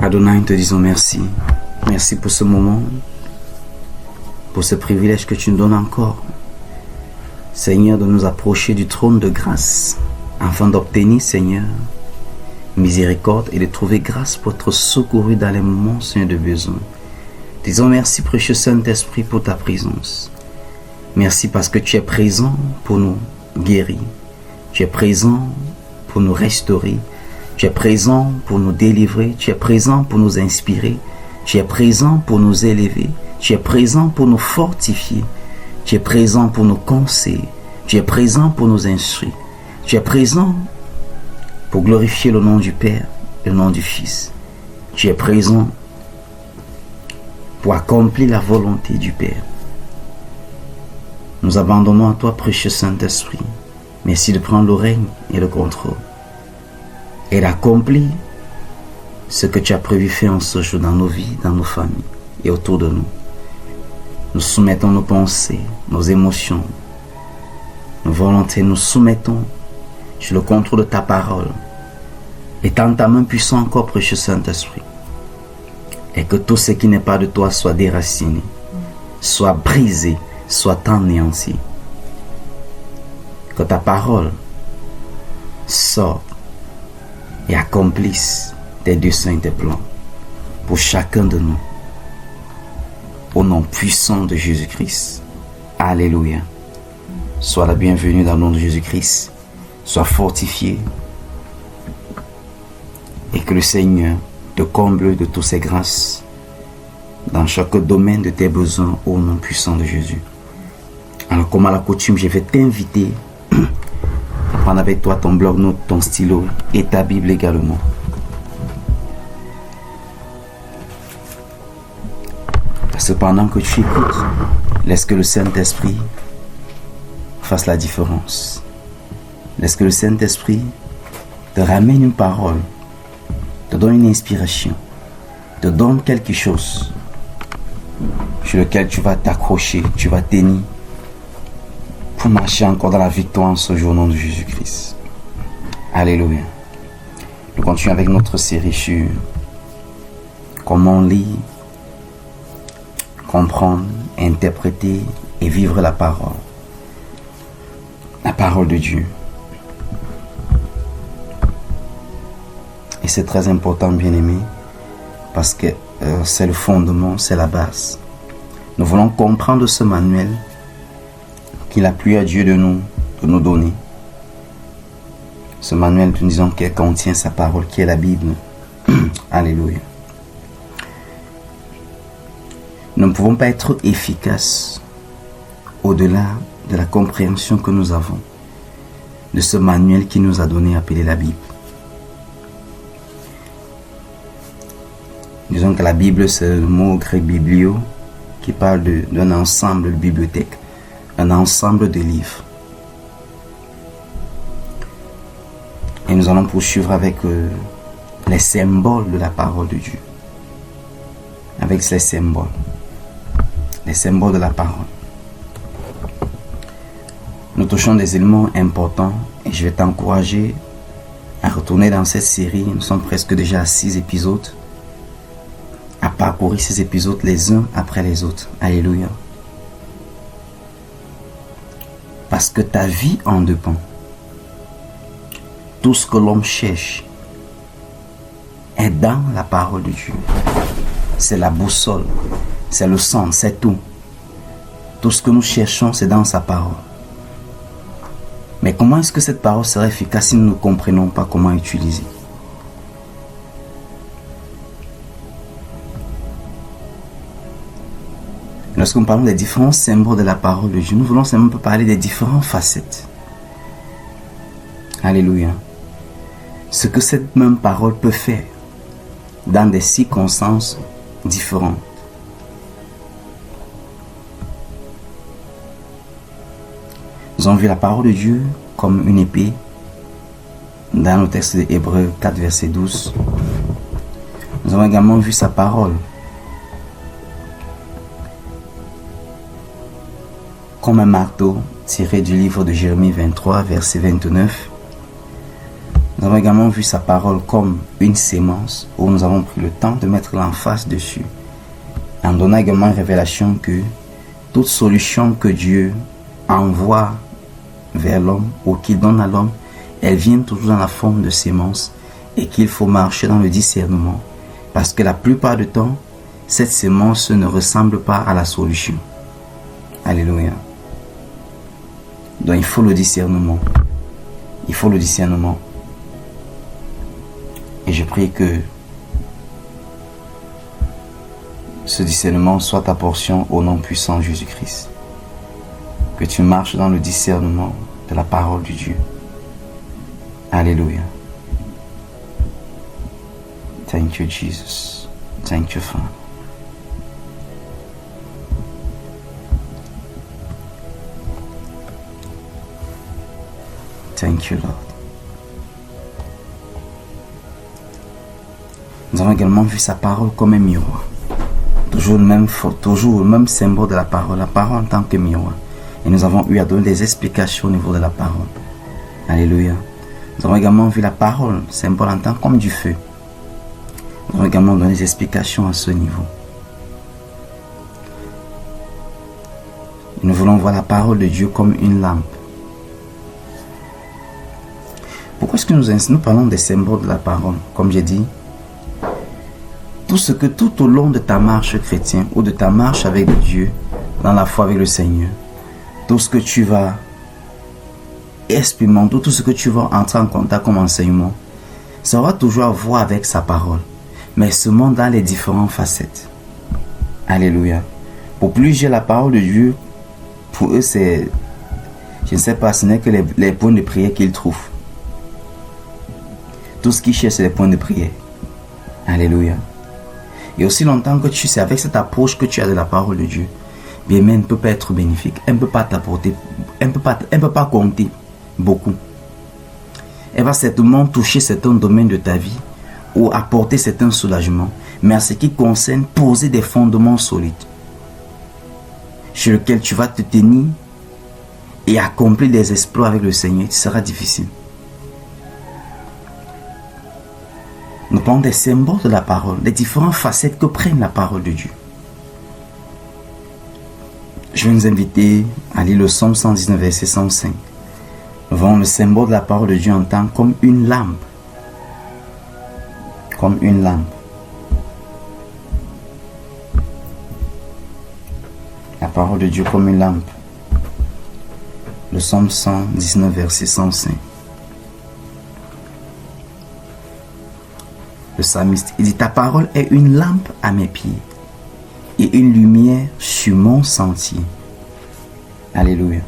Adonai, nous te disons merci. Merci pour ce moment, pour ce privilège que tu nous donnes encore. Seigneur, de nous approcher du trône de grâce, afin d'obtenir, Seigneur, miséricorde et de trouver grâce pour être secouru dans les moments, Seigneur, de besoin. Disons merci, précieux Saint-Esprit, pour ta présence. Merci parce que tu es présent pour nous guérir. Tu es présent pour nous restaurer. Tu es présent pour nous délivrer. Tu es présent pour nous inspirer. Tu es présent pour nous élever. Tu es présent pour nous fortifier. Tu es présent pour nous conseiller. Tu es présent pour nous instruire. Tu es présent pour glorifier le nom du Père et le nom du Fils. Tu es présent pour accomplir la volonté du Père. Nous abandonnons à toi, précieux Saint-Esprit. Merci de prendre le règne et le contrôle et d'accomplir ce que tu as prévu faire en ce jour dans nos vies, dans nos familles et autour de nous. Nous soumettons nos pensées, nos émotions, nos volontés, nous soumettons sous le contrôle de ta parole. Étends ta main puissante encore, précieux Saint-Esprit, et que tout ce qui n'est pas de toi soit déraciné, soit brisé, soit anéanti. Que ta parole sorte et accomplisse tes desseins et tes plans pour chacun de nous. Au nom puissant de Jésus-Christ. Alléluia. Sois la bienvenue dans le nom de Jésus-Christ. Sois fortifié. Et que le Seigneur te comble de toutes ses grâces dans chaque domaine de tes besoins au nom puissant de Jésus. Alors, comme à la coutume, je vais t'inviter à prendre avec toi ton bloc-notes, ton stylo et ta Bible également. Parce que pendant que tu écoutes, laisse que le Saint-Esprit fasse la différence. Laisse que le Saint-Esprit te ramène une parole, te donne une inspiration, te donne quelque chose sur lequel tu vas t'accrocher, tu vas tenir pour marcher encore dans la victoire en ce jour au nom de Jésus-Christ. Alléluia. Nous continuons avec notre série sur comment lire, comprendre, interpréter et vivre la parole. La parole de Dieu. Et c'est très important, bien-aimé, parce que c'est le fondement, c'est la base. Nous voulons comprendre ce manuel qu'il a plu à Dieu de nous donner. Ce manuel, nous disons qu'il contient sa parole, qui est la Bible. Alléluia. Nous ne pouvons pas être efficaces au-delà de la compréhension que nous avons de ce manuel qui nous a donné appelé la Bible. Disons que la Bible, c'est le mot grec biblio qui parle d'un ensemble de bibliothèques, un ensemble de livres. Et nous allons poursuivre avec les symboles de la parole de Dieu. Avec les symboles de la parole. Nous touchons des éléments importants et je vais t'encourager à retourner dans cette série. Nous sommes presque déjà à 6 épisodes. À parcourir ces épisodes les uns après les autres. Alléluia. Parce que ta vie en dépend. Tout ce que l'homme cherche est dans la parole de Dieu. C'est la boussole, c'est le sang, c'est tout. Tout ce que nous cherchons, c'est dans sa parole. Mais comment est-ce que cette parole sera efficace si nous ne comprenons pas comment utiliser? Lorsque nous parlons des différents symboles de la parole de Dieu, nous voulons simplement parler des différentes facettes. Alléluia. Ce que cette même parole peut faire dans des circonstances différentes. Nous avons vu la parole de Dieu comme une épée dans le texte de Hébreux 4, verset 12. Nous avons également vu sa parole comme un marteau tiré du livre de Jérémie 23, verset 29. Nous avons également vu sa parole comme une sémence où nous avons pris le temps de mettre l'emphase dessus. En donnant également une révélation que toute solution que Dieu envoie vers l'homme ou qu'il donne à l'homme, elle vient toujours dans la forme de sémence et qu'il faut marcher dans le discernement. Parce que la plupart du temps, cette sémence ne ressemble pas à la solution. Alléluia. Donc il faut le discernement. Il faut le discernement. Et je prie que ce discernement soit ta portion au nom puissant de Jésus-Christ. Que tu marches dans le discernement de la parole de Dieu. Alléluia. Thank you, Jesus. Thank you, Father. Thank you, Lord. Nous avons également vu sa parole comme un miroir. Toujours le même symbole de la parole en tant que miroir. Et nous avons eu à donner des explications au niveau de la parole. Alléluia. Nous avons également vu la parole, symbole en tant comme du feu. Nous avons également donné des explications à ce niveau. Nous voulons voir la parole de Dieu comme une lampe. Pourquoi est-ce que nous parlons des symboles de la parole? Comme j'ai dit, tout au long de ta marche chrétienne ou de ta marche avec Dieu, dans la foi avec le Seigneur, tout ce que tu vas expérimenter, tout ce que tu vas entrer en contact comme enseignement, ça aura toujours à voir avec sa parole, mais seulement dans les différentes facettes. Alléluia. Pour plusieurs, la parole de Dieu, pour eux, c'est, je ne sais pas, ce n'est que les points de prière qu'ils trouvent. Tout ce qu'ils cherchent, c'est les points de prière. Alléluia. Et aussi longtemps que tu sais, avec cette approche que tu as de la parole de Dieu, bien, mais elle ne peut pas être bénéfique. Elle ne peut pas t'apporter, elle ne peut pas compter beaucoup. Elle va certainement toucher certains domaines de ta vie ou apporter certains soulagements. Mais en ce qui concerne, poser des fondements solides sur lesquels tu vas te tenir et accomplir des exploits avec le Seigneur, ce sera difficile. Nous parlons des symboles de la parole, des différentes facettes que prenne la parole de Dieu. Je vais nous inviter à lire le psaume 119, verset 105. Nous voyons le symbole de la parole de Dieu en tant comme une lampe. Comme une lampe. La parole de Dieu comme une lampe. Le psaume 119, verset 105. Le psalmiste, il dit, ta parole est une lampe à mes pieds et une lumière sur mon sentier. Alléluia.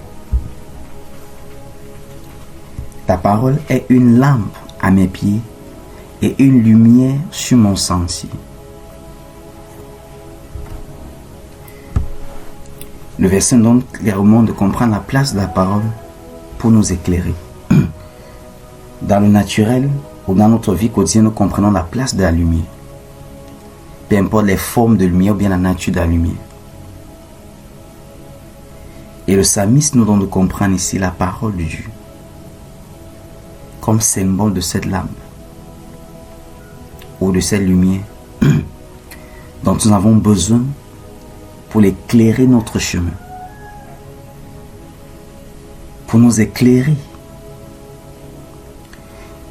Ta parole est une lampe à mes pieds et une lumière sur mon sentier. Le verset nous donne clairement de comprendre la place de la parole pour nous éclairer. Dans le naturel, ou dans notre vie quotidienne, nous comprenons la place de la lumière. Peu importe les formes de lumière ou bien la nature de la lumière. Et le psalmiste nous donne de comprendre ici la parole de Dieu comme symbole de cette lampe ou de cette lumière dont nous avons besoin pour éclairer notre chemin, pour nous éclairer.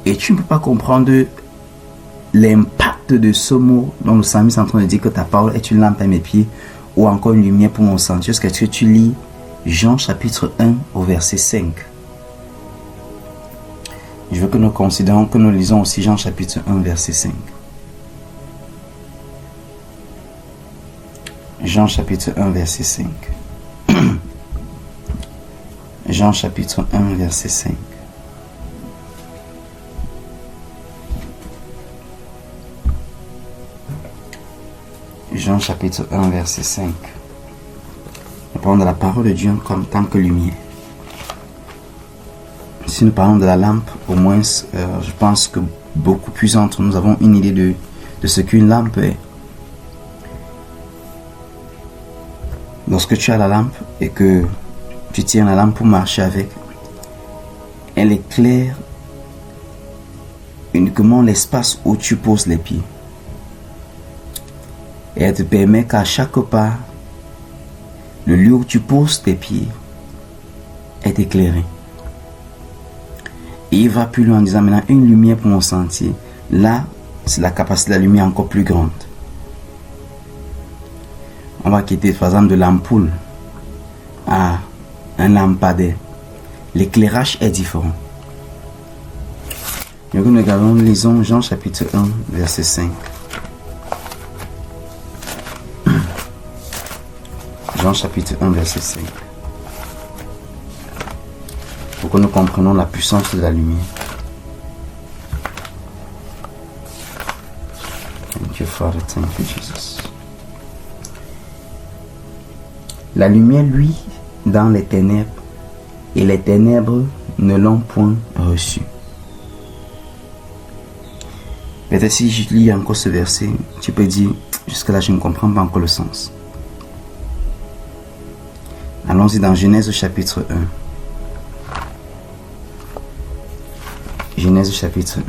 Et tu ne peux pas comprendre l'impact de ce mot dont le psalmiste est en train de dire que ta parole est une lampe à mes pieds ou encore une lumière pour mon sentier. Est-ce que tu lis Jean chapitre 1 au verset 5? Je veux que nous considérons, que nous lisons aussi Jean chapitre 1 verset 5. Jean chapitre 1 verset 5. Jean chapitre 1 verset 5. Jean chapitre 1 verset 5. Nous parlons de la parole de Dieu comme tant que lumière. Si nous parlons de la lampe, au moins je pense que beaucoup plus d'entre nous avons une idée de ce qu'une lampe est. Lorsque tu as la lampe et que tu tiens la lampe pour marcher avec, elle éclaire uniquement l'espace où tu poses les pieds. Et elle te permet qu'à chaque pas, le lieu où tu poses tes pieds est éclairé. Et il va plus loin en disant maintenant une lumière pour mon sentier. Là, c'est la capacité de la lumière encore plus grande. On va quitter par exemple de l'ampoule à un lampadaire. L'éclairage est différent. Donc nous regardons, lisons Jean chapitre 1, verset 5. Jean chapitre 1, verset 5. Pour que nous comprenions la puissance de la lumière. Thank you, Father. Thank you, Jesus. La lumière, lui, dans les ténèbres, et les ténèbres ne l'ont point reçu. Peut-être si je lis encore ce verset, tu peux dire, jusque-là, je ne comprends pas encore le sens. Allons-y dans Genèse chapitre 1. Genèse chapitre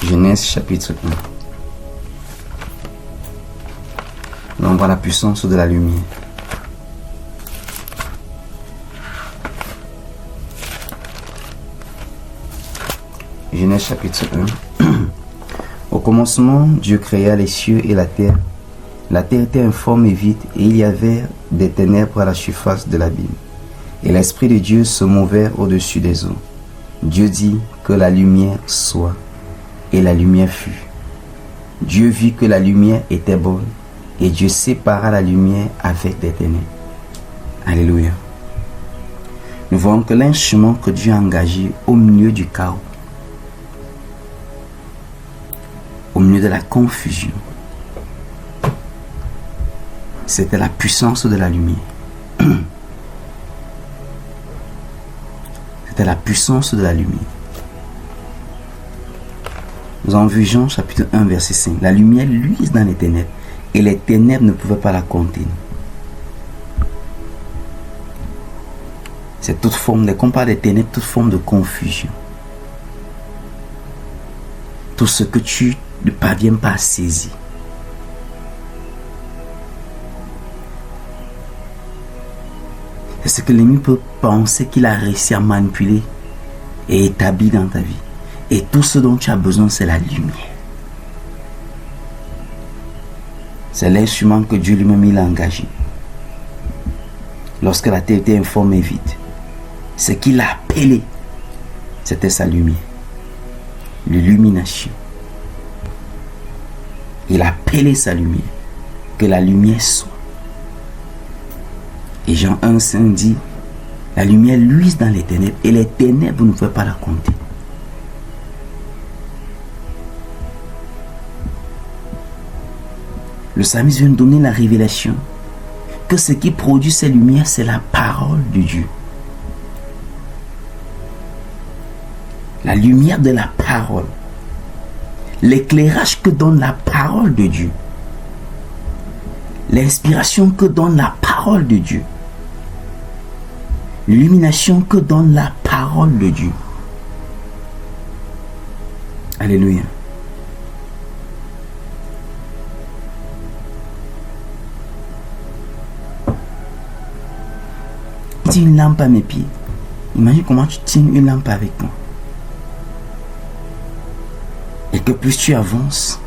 1. Genèse chapitre 1. Là, on voit la puissance de la lumière. Genèse chapitre 1. Au commencement, Dieu créa les cieux et la terre. La terre était informe et vide, et il y avait des ténèbres à la surface de l'abîme. Et l'Esprit de Dieu se mouvait au-dessus des eaux. Dieu dit que la lumière soit, et la lumière fut. Dieu vit que la lumière était bonne, et Dieu sépara la lumière avec des ténèbres. Alléluia. Nous voyons que l'instrument que Dieu a engagé au milieu du chaos, au milieu de la confusion, c'était la puissance de la lumière. C'était la puissance de la lumière. Nous avons vu Jean chapitre 1 verset 5. La lumière luise dans les ténèbres et les ténèbres ne pouvaient pas la contenir. C'est toute forme, dès qu'on parle des ténèbres, toute forme de confusion. Tout ce que tu ne parviens pas à saisir. C'est ce que l'ennemi peut penser qu'il a réussi à manipuler et établir dans ta vie. Et tout ce dont tu as besoin, c'est la lumière. C'est l'instrument que Dieu lui-même il a engagé. Lorsque la terre était informe et vide, ce qu'il a appelé, c'était sa lumière. L'illumination. Il a appelé sa lumière. Que la lumière soit. Et Jean 1,5 dit, la lumière luise dans les ténèbres et les ténèbres ne peuvent pas la compter. Le psalmiste vient de donner la révélation que ce qui produit ces lumières, c'est la parole de Dieu. La lumière de la parole. L'éclairage que donne la parole de Dieu. L'inspiration que donne la parole de Dieu. L'illumination que donne la parole de Dieu. Alléluia. Tiens une lampe à mes pieds. Imagine comment tu tiens une lampe avec toi. Et que plus tu avances,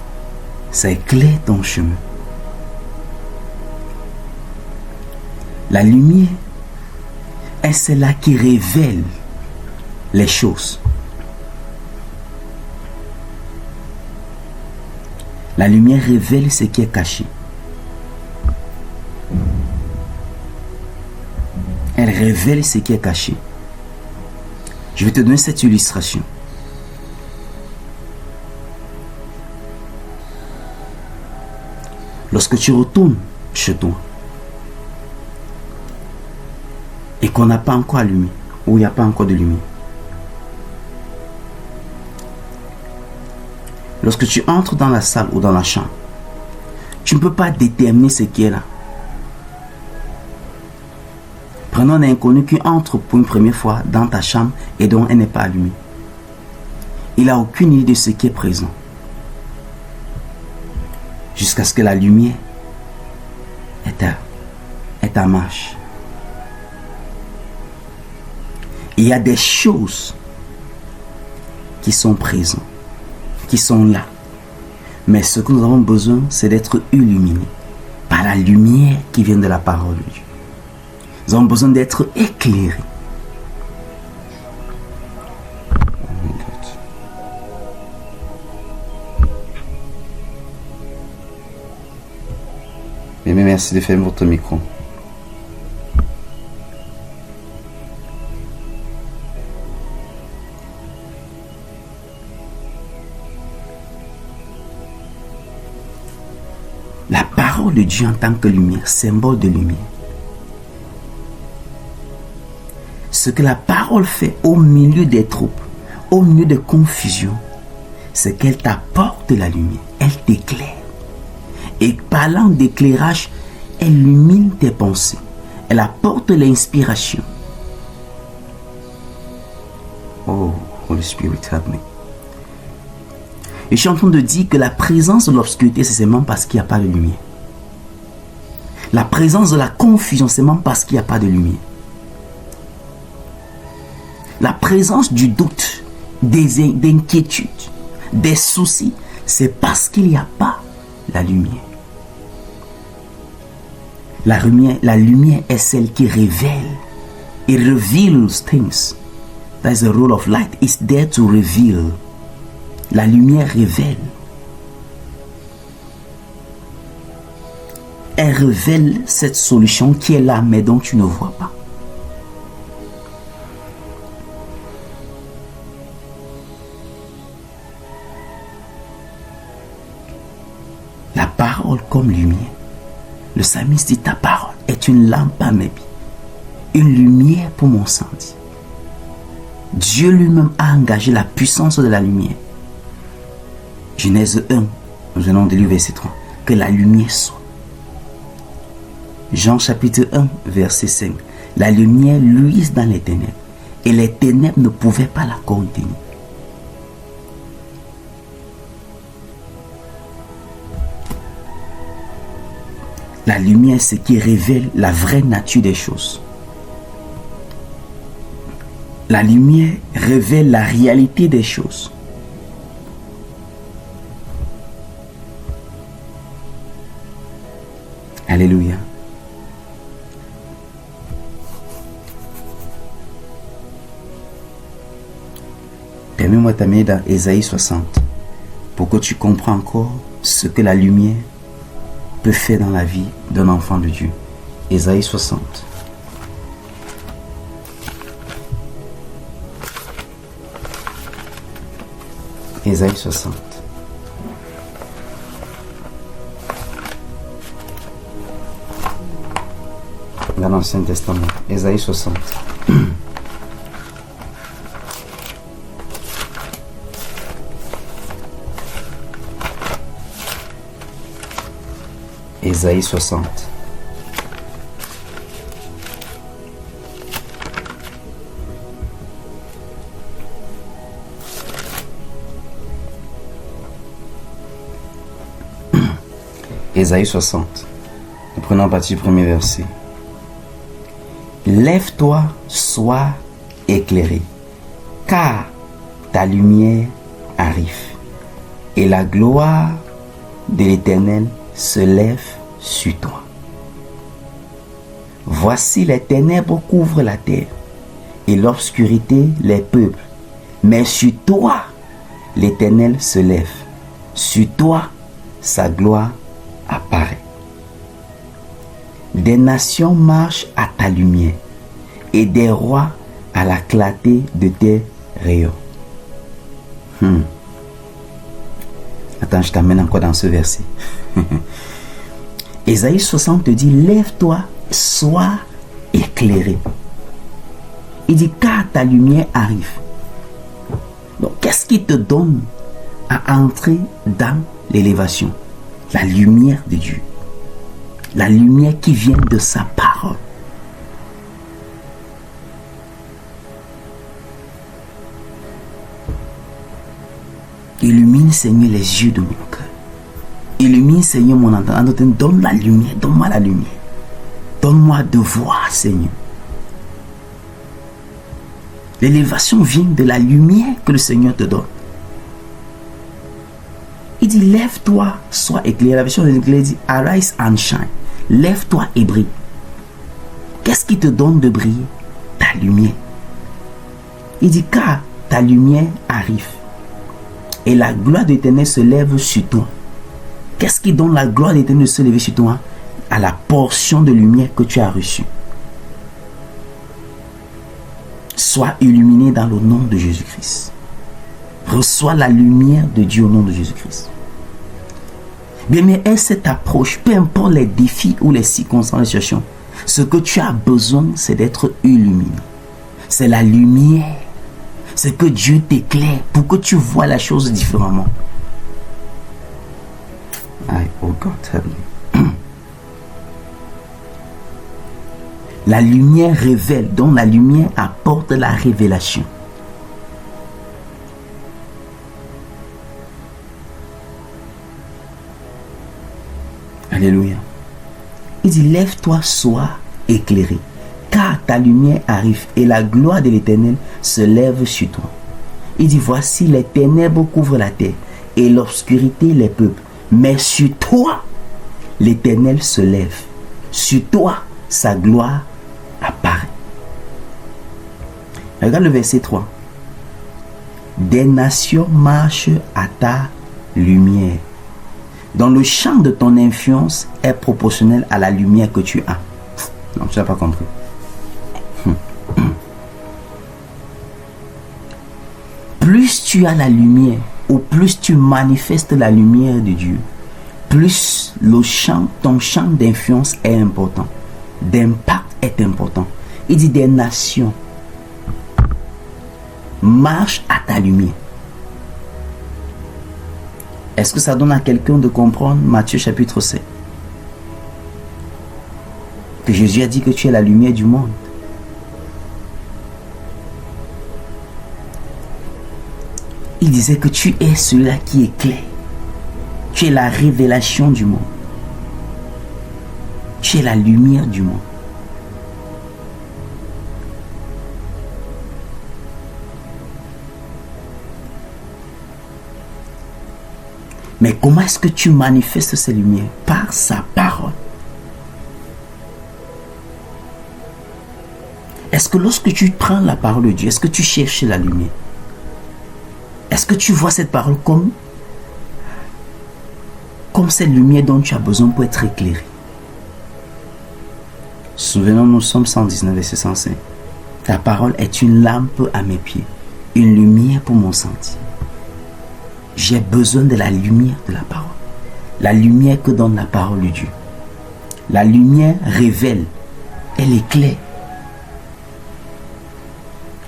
ça éclaire ton chemin. La lumière est celle-là qui révèle les choses. La lumière révèle ce qui est caché. Elle révèle ce qui est caché. Je vais te donner cette illustration. Lorsque tu retournes chez toi et qu'on n'a pas encore allumé, ou il n'y a pas encore de lumière, lorsque tu entres dans la salle ou dans la chambre, tu ne peux pas déterminer ce qui est là. Prenons un inconnu qui entre pour une première fois dans ta chambre et dont elle n'est pas allumée. Il n'a aucune idée de ce qui est présent. Jusqu'à ce que la lumière est en marche. Il y a des choses qui sont présentes, qui sont là. Mais ce que nous avons besoin, c'est d'être illuminés par la lumière qui vient de la parole de Dieu. Nous avons besoin d'être éclairés. Mais merci de fermer votre micro. La parole de Dieu en tant que lumière, symbole de lumière. Ce que la parole fait au milieu des troupes, au milieu de confusion, c'est qu'elle t'apporte la lumière, elle t'éclaire. Et parlant d'éclairage, elle illumine tes pensées, elle apporte l'inspiration. Oh, Holy Spirit, help me. Et je suis en train de dire que la présence de l'obscurité, c'est seulement parce qu'il n'y a pas de lumière. La présence de la confusion, c'est seulement parce qu'il n'y a pas de lumière. La présence du doute, des inquiétudes, des soucis, c'est parce qu'il n'y a pas la lumière. La lumière est celle qui révèle. It reveals things. That's the role of light. It's there to reveal. La lumière révèle. Elle révèle cette solution qui est là, mais dont tu ne vois pas. La parole comme lumière. Le psalmiste dit, ta parole est une lampe à mes pieds, une lumière pour mon sentier. Dieu lui-même a engagé la puissance de la lumière. Genèse 1, nous allons lire verset 3, que la lumière soit. Jean chapitre 1, verset 5, la lumière luise dans les ténèbres, et les ténèbres ne pouvaient pas la contenir. La lumière, c'est ce qui révèle la vraie nature des choses. La lumière révèle la réalité des choses. Alléluia. Permets-moi de t'amener dans Ésaïe 60 pour que tu comprennes encore ce que la lumière peut faire dans la vie d'un enfant de Dieu. Ésaïe 60. Ésaïe 60. Dans l'Ancien Testament. Ésaïe 60. Ésaïe 60. Ésaïe 60. Nous prenons en partie du premier verset. Lève-toi, sois éclairé, car ta lumière arrive, et la gloire de l'Éternel se lève sur toi. Voici les ténèbres couvrent la terre, et l'obscurité les peuples. Mais sur toi, l'Éternel se lève. Sur toi, sa gloire apparaît. Des nations marchent à ta lumière, et des rois à la clarté de tes rayons. Attends, je t'amène encore dans ce verset. Ésaïe 60 te dit, lève-toi, sois éclairé. Il dit, car ta lumière arrive. Donc, qu'est-ce qui te donne à entrer dans l'élévation? La lumière de Dieu. La lumière qui vient de sa parole. Illumine, Seigneur, les yeux de mon cœur. Illumine, Seigneur, mon entendement. Donne la lumière. Donne-moi la lumière. Donne-moi de voir, Seigneur. L'élévation vient de la lumière que le Seigneur te donne. Il dit, lève-toi, sois éclairé. La version de l'Église dit, arise and shine. Lève-toi et brille. Qu'est-ce qui te donne de briller? Ta lumière. Il dit, car ta lumière arrive et la gloire de l'Éternel se lève sur toi. Qu'est-ce qui donne la gloire de l'Éternel de se lever sur toi? À la portion de lumière que tu as reçue. Sois illuminé dans le nom de Jésus-Christ. Reçois la lumière de Dieu au nom de Jésus-Christ. Bien, mais est cette approche, peu importe les défis ou les circonstances, les situations, ce que tu as besoin, c'est d'être illuminé. C'est la lumière. C'est que Dieu t'éclaire pour que tu vois la chose différemment. Oh God, help me. La lumière révèle, donc la lumière apporte la révélation. Alléluia. Il dit, lève-toi, sois éclairé, car ta lumière arrive et la gloire de l'Éternel se lève sur toi. Il dit, voici les ténèbres couvrent la terre et l'obscurité les peuples. Mais sur toi, l'Éternel se lève. Sur toi, sa gloire apparaît. Regarde le verset 3. Des nations marchent à ta lumière. Dans le champ de ton influence est proportionnel à la lumière que tu as. Non, tu n'as pas compris. Plus tu as la lumière, ou plus tu manifestes la lumière de Dieu, plus ton champ d'influence est important, d'impact est important. Il dit des nations marchent à ta lumière. Est-ce que ça donne à quelqu'un de comprendre Matthieu chapitre 7? Que Jésus a dit que tu es la lumière du monde. Il disait que tu es celui-là qui éclaire. Tu es la révélation du monde. Tu es la lumière du monde. Mais comment est-ce que tu manifestes ces lumières? Par sa parole. Est-ce que lorsque tu prends la parole de Dieu, est-ce que tu cherches la lumière? Est-ce que tu vois cette parole comme cette lumière dont tu as besoin pour être éclairé? Souvenons-nous, Somme 119, verset 105. Ta parole est une lampe à mes pieds, une lumière pour mon sentier. J'ai besoin de la lumière de la parole. La lumière que donne la parole de Dieu. La lumière révèle, elle éclaire.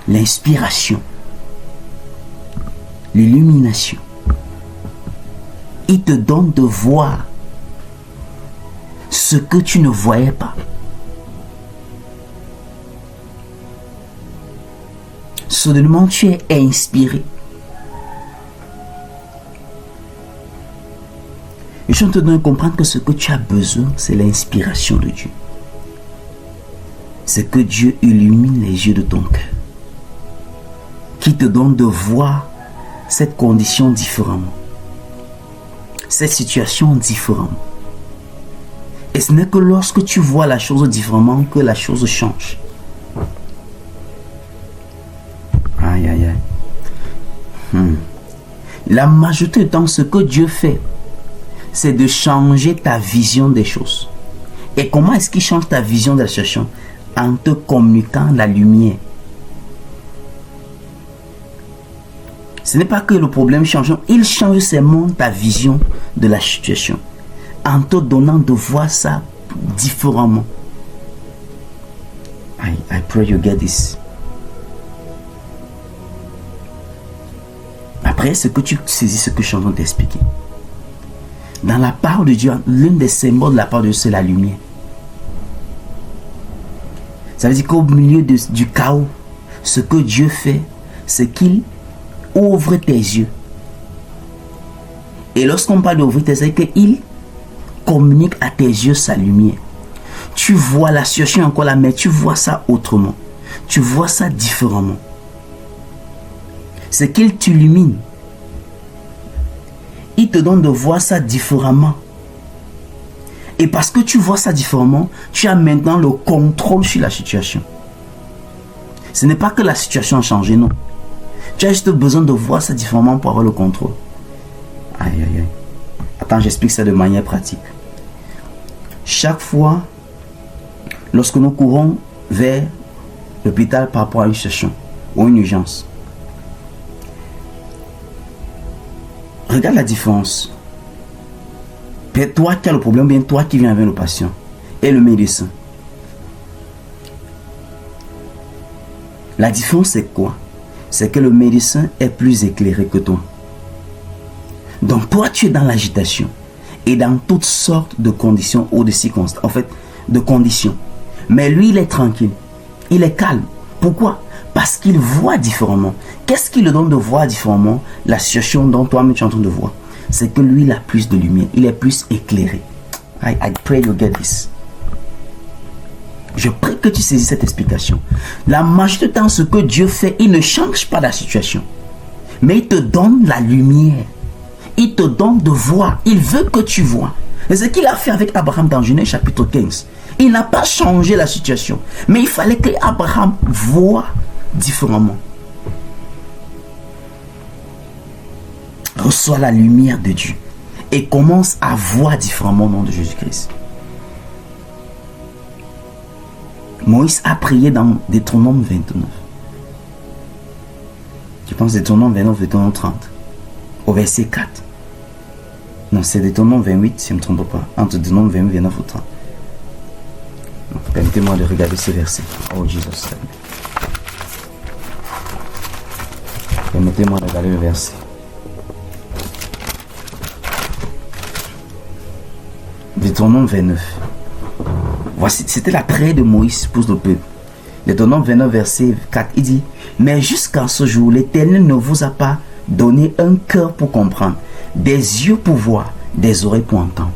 L'inspiration, l'illumination. Il te donne de voir ce que tu ne voyais pas. Soudainement, tu es inspiré. Et je te donne à comprendre que ce que tu as besoin, c'est l'inspiration de Dieu. C'est que Dieu illumine les yeux de ton cœur. Qui te donne de voir cette condition différemment. Cette situation différemment. Et ce n'est que lorsque tu vois la chose différemment que la chose change. Aïe, aïe, aïe. La majorité du temps, ce que Dieu fait, c'est de changer ta vision des choses. Et comment est-ce qu'il change ta vision de la situation? En te communiquant la lumière. Ce n'est pas que le problème change, il change seulement ta vision de la situation. En te donnant de voir ça différemment. I pray you get this. Après, ce que tu saisis, ce que je suis en train de t'expliquer. Dans la parole de Dieu, l'un des symboles de la parole de Dieu, c'est la lumière. Ça veut dire qu'au milieu du chaos, ce que Dieu fait, c'est qu'il ouvre tes yeux Et lorsqu'on parle d'ouvrir tes yeux, qu'il communique à tes yeux sa lumière. Tu vois la situation encore là, mais tu vois ça autrement. Tu vois ça différemment. C'est qu'il t'illumine. Il te donne de voir ça différemment. Et parce que tu vois ça différemment, tu as maintenant le contrôle sur la situation. Ce n'est pas que la situation a changé, non. Tu as juste besoin de voir ça différemment pour avoir le contrôle. Aïe, aïe, aïe. Attends, j'explique ça de manière pratique. Chaque fois, lorsque nous courons vers l'hôpital par rapport à une situation ou une urgence, regarde la différence. Peut-être toi qui as le problème, bien toi qui viens avec le patient et le médecin. La différence c'est quoi? C'est que le médecin est plus éclairé que toi. Donc toi tu es dans l'agitation et dans toutes sortes de conditions ou de circonstances, en fait de conditions. Mais lui il est tranquille, il est calme. Pourquoi? Parce qu'il voit différemment. Qu'est-ce qui le donne de voir différemment la situation dont toi-même tu es en train de voir? C'est que lui il a plus de lumière, il est plus éclairé. I pray you get this. Je prie que tu saisis cette explication. La majorité du temps, ce que Dieu fait, il ne change pas la situation. Mais il te donne la lumière. Il te donne de voir. Il veut que tu vois. C'est ce qu'il a fait avec Abraham dans Genèse chapitre 15. Il n'a pas changé la situation. Mais il fallait que Abraham voie différemment. Reçois la lumière de Dieu. Et commence à voir différemment au nom de Jésus-Christ. Moïse a prié dans Deutéronome 29. Je pense Deutéronome 29, Deutéronome 30. Au verset 4. Non, c'est Deutéronome 28, si je ne me trompe pas. Entre Deutéronome 28, 29 ou 30. Permettez-moi de regarder ce verset. Oh, Jésus. Permettez-moi de regarder le verset. Deutéronome 29. Voici, c'était la prière de Moïse pour le peuple. Deutéronome 29, verset 4, il dit: mais jusqu'à ce jour, l'Éternel ne vous a pas donné un cœur pour comprendre, des yeux pour voir, des oreilles pour entendre.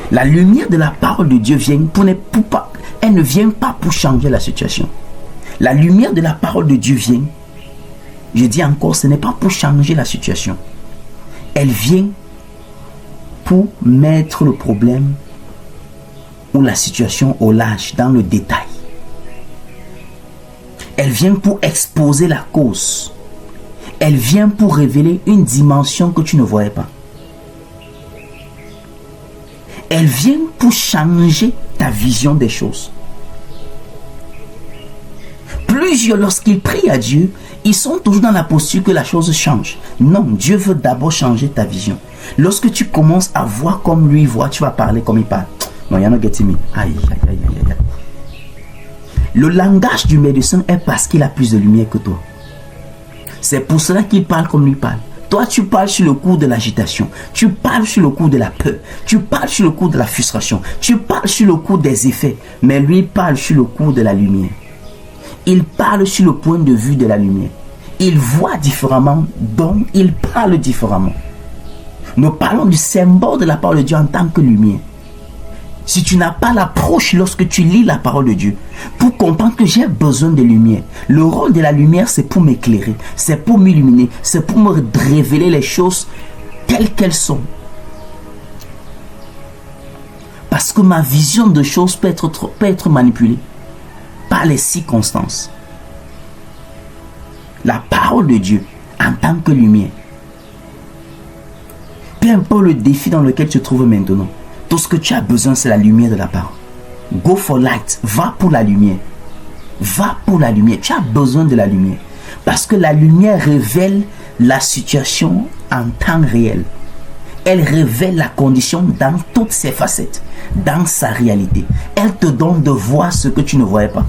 La lumière de la parole de Dieu vient elle ne vient pas pour changer la situation. La lumière de la parole de Dieu vient, je dis encore, ce n'est pas pour changer la situation. Elle vient pour mettre le problème ou la situation au large, dans le détail. Elle vient pour exposer la cause. Elle vient pour révéler une dimension que tu ne voyais pas. Elle vient pour changer ta vision des choses. Plusieurs, lorsqu'ils prient à Dieu, ils sont toujours dans la posture que la chose change. Non, Dieu veut d'abord changer ta vision. Lorsque tu commences à voir comme lui voit, tu vas parler comme il parle. Non, you're not getting me. Aïe, aïe, aïe, aïe, aïe. Le langage du médecin est parce qu'il a plus de lumière que toi. C'est pour cela qu'il parle comme lui parle. Toi, tu parles sur le coup de l'agitation. Tu parles sur le coup de la peur. Tu parles sur le coup de la frustration. Tu parles sur le coup des effets. Mais lui parle sur le coup de la lumière. Il parle sur le point de vue de la lumière. Il voit différemment, donc il parle différemment. Nous parlons du symbole de la parole de Dieu en tant que lumière. Si tu n'as pas l'approche lorsque tu lis la parole de Dieu, pour comprendre que j'ai besoin de lumière, le rôle de la lumière c'est pour m'éclairer, c'est pour m'illuminer, c'est pour me révéler les choses telles qu'elles sont. Parce que ma vision de choses peut être manipulée par les circonstances. La parole de Dieu en tant que lumière. Peu importe le défi dans lequel tu te trouves maintenant, tout ce que tu as besoin, c'est la lumière de la parole. Go for light. Va pour la lumière. Va pour la lumière. Tu as besoin de la lumière. Parce que la lumière révèle la situation en temps réel. Elle révèle la condition dans toutes ses facettes, dans sa réalité. Elle te donne de voir ce que tu ne voyais pas.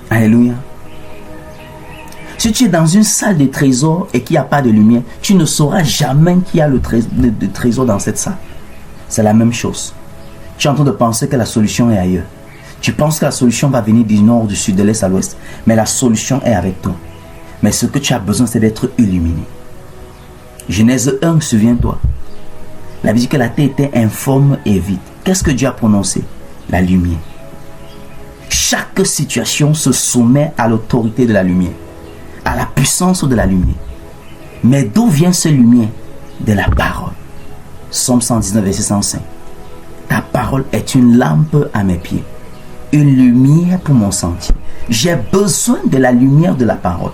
Alléluia. Si tu es dans une salle de trésor et qu'il n'y a pas de lumière, tu ne sauras jamais qu'il y a le trésor dans cette salle. C'est la même chose. Tu es en train de penser que la solution est ailleurs. Tu penses que la solution va venir du nord, du sud, de l'est à l'ouest. Mais la solution est avec toi. Mais ce que tu as besoin, c'est d'être illuminé. Genèse 1, souviens-toi. La Bible dit que la terre était informe et vide. Qu'est-ce que Dieu a prononcé? La lumière. Chaque situation se soumet à l'autorité de la lumière, à la puissance de la lumière. Mais d'où vient cette lumière? De la parole. Psaume 119, verset 105. Ta parole est une lampe à mes pieds, une lumière pour mon sentier. J'ai besoin de la lumière de la parole.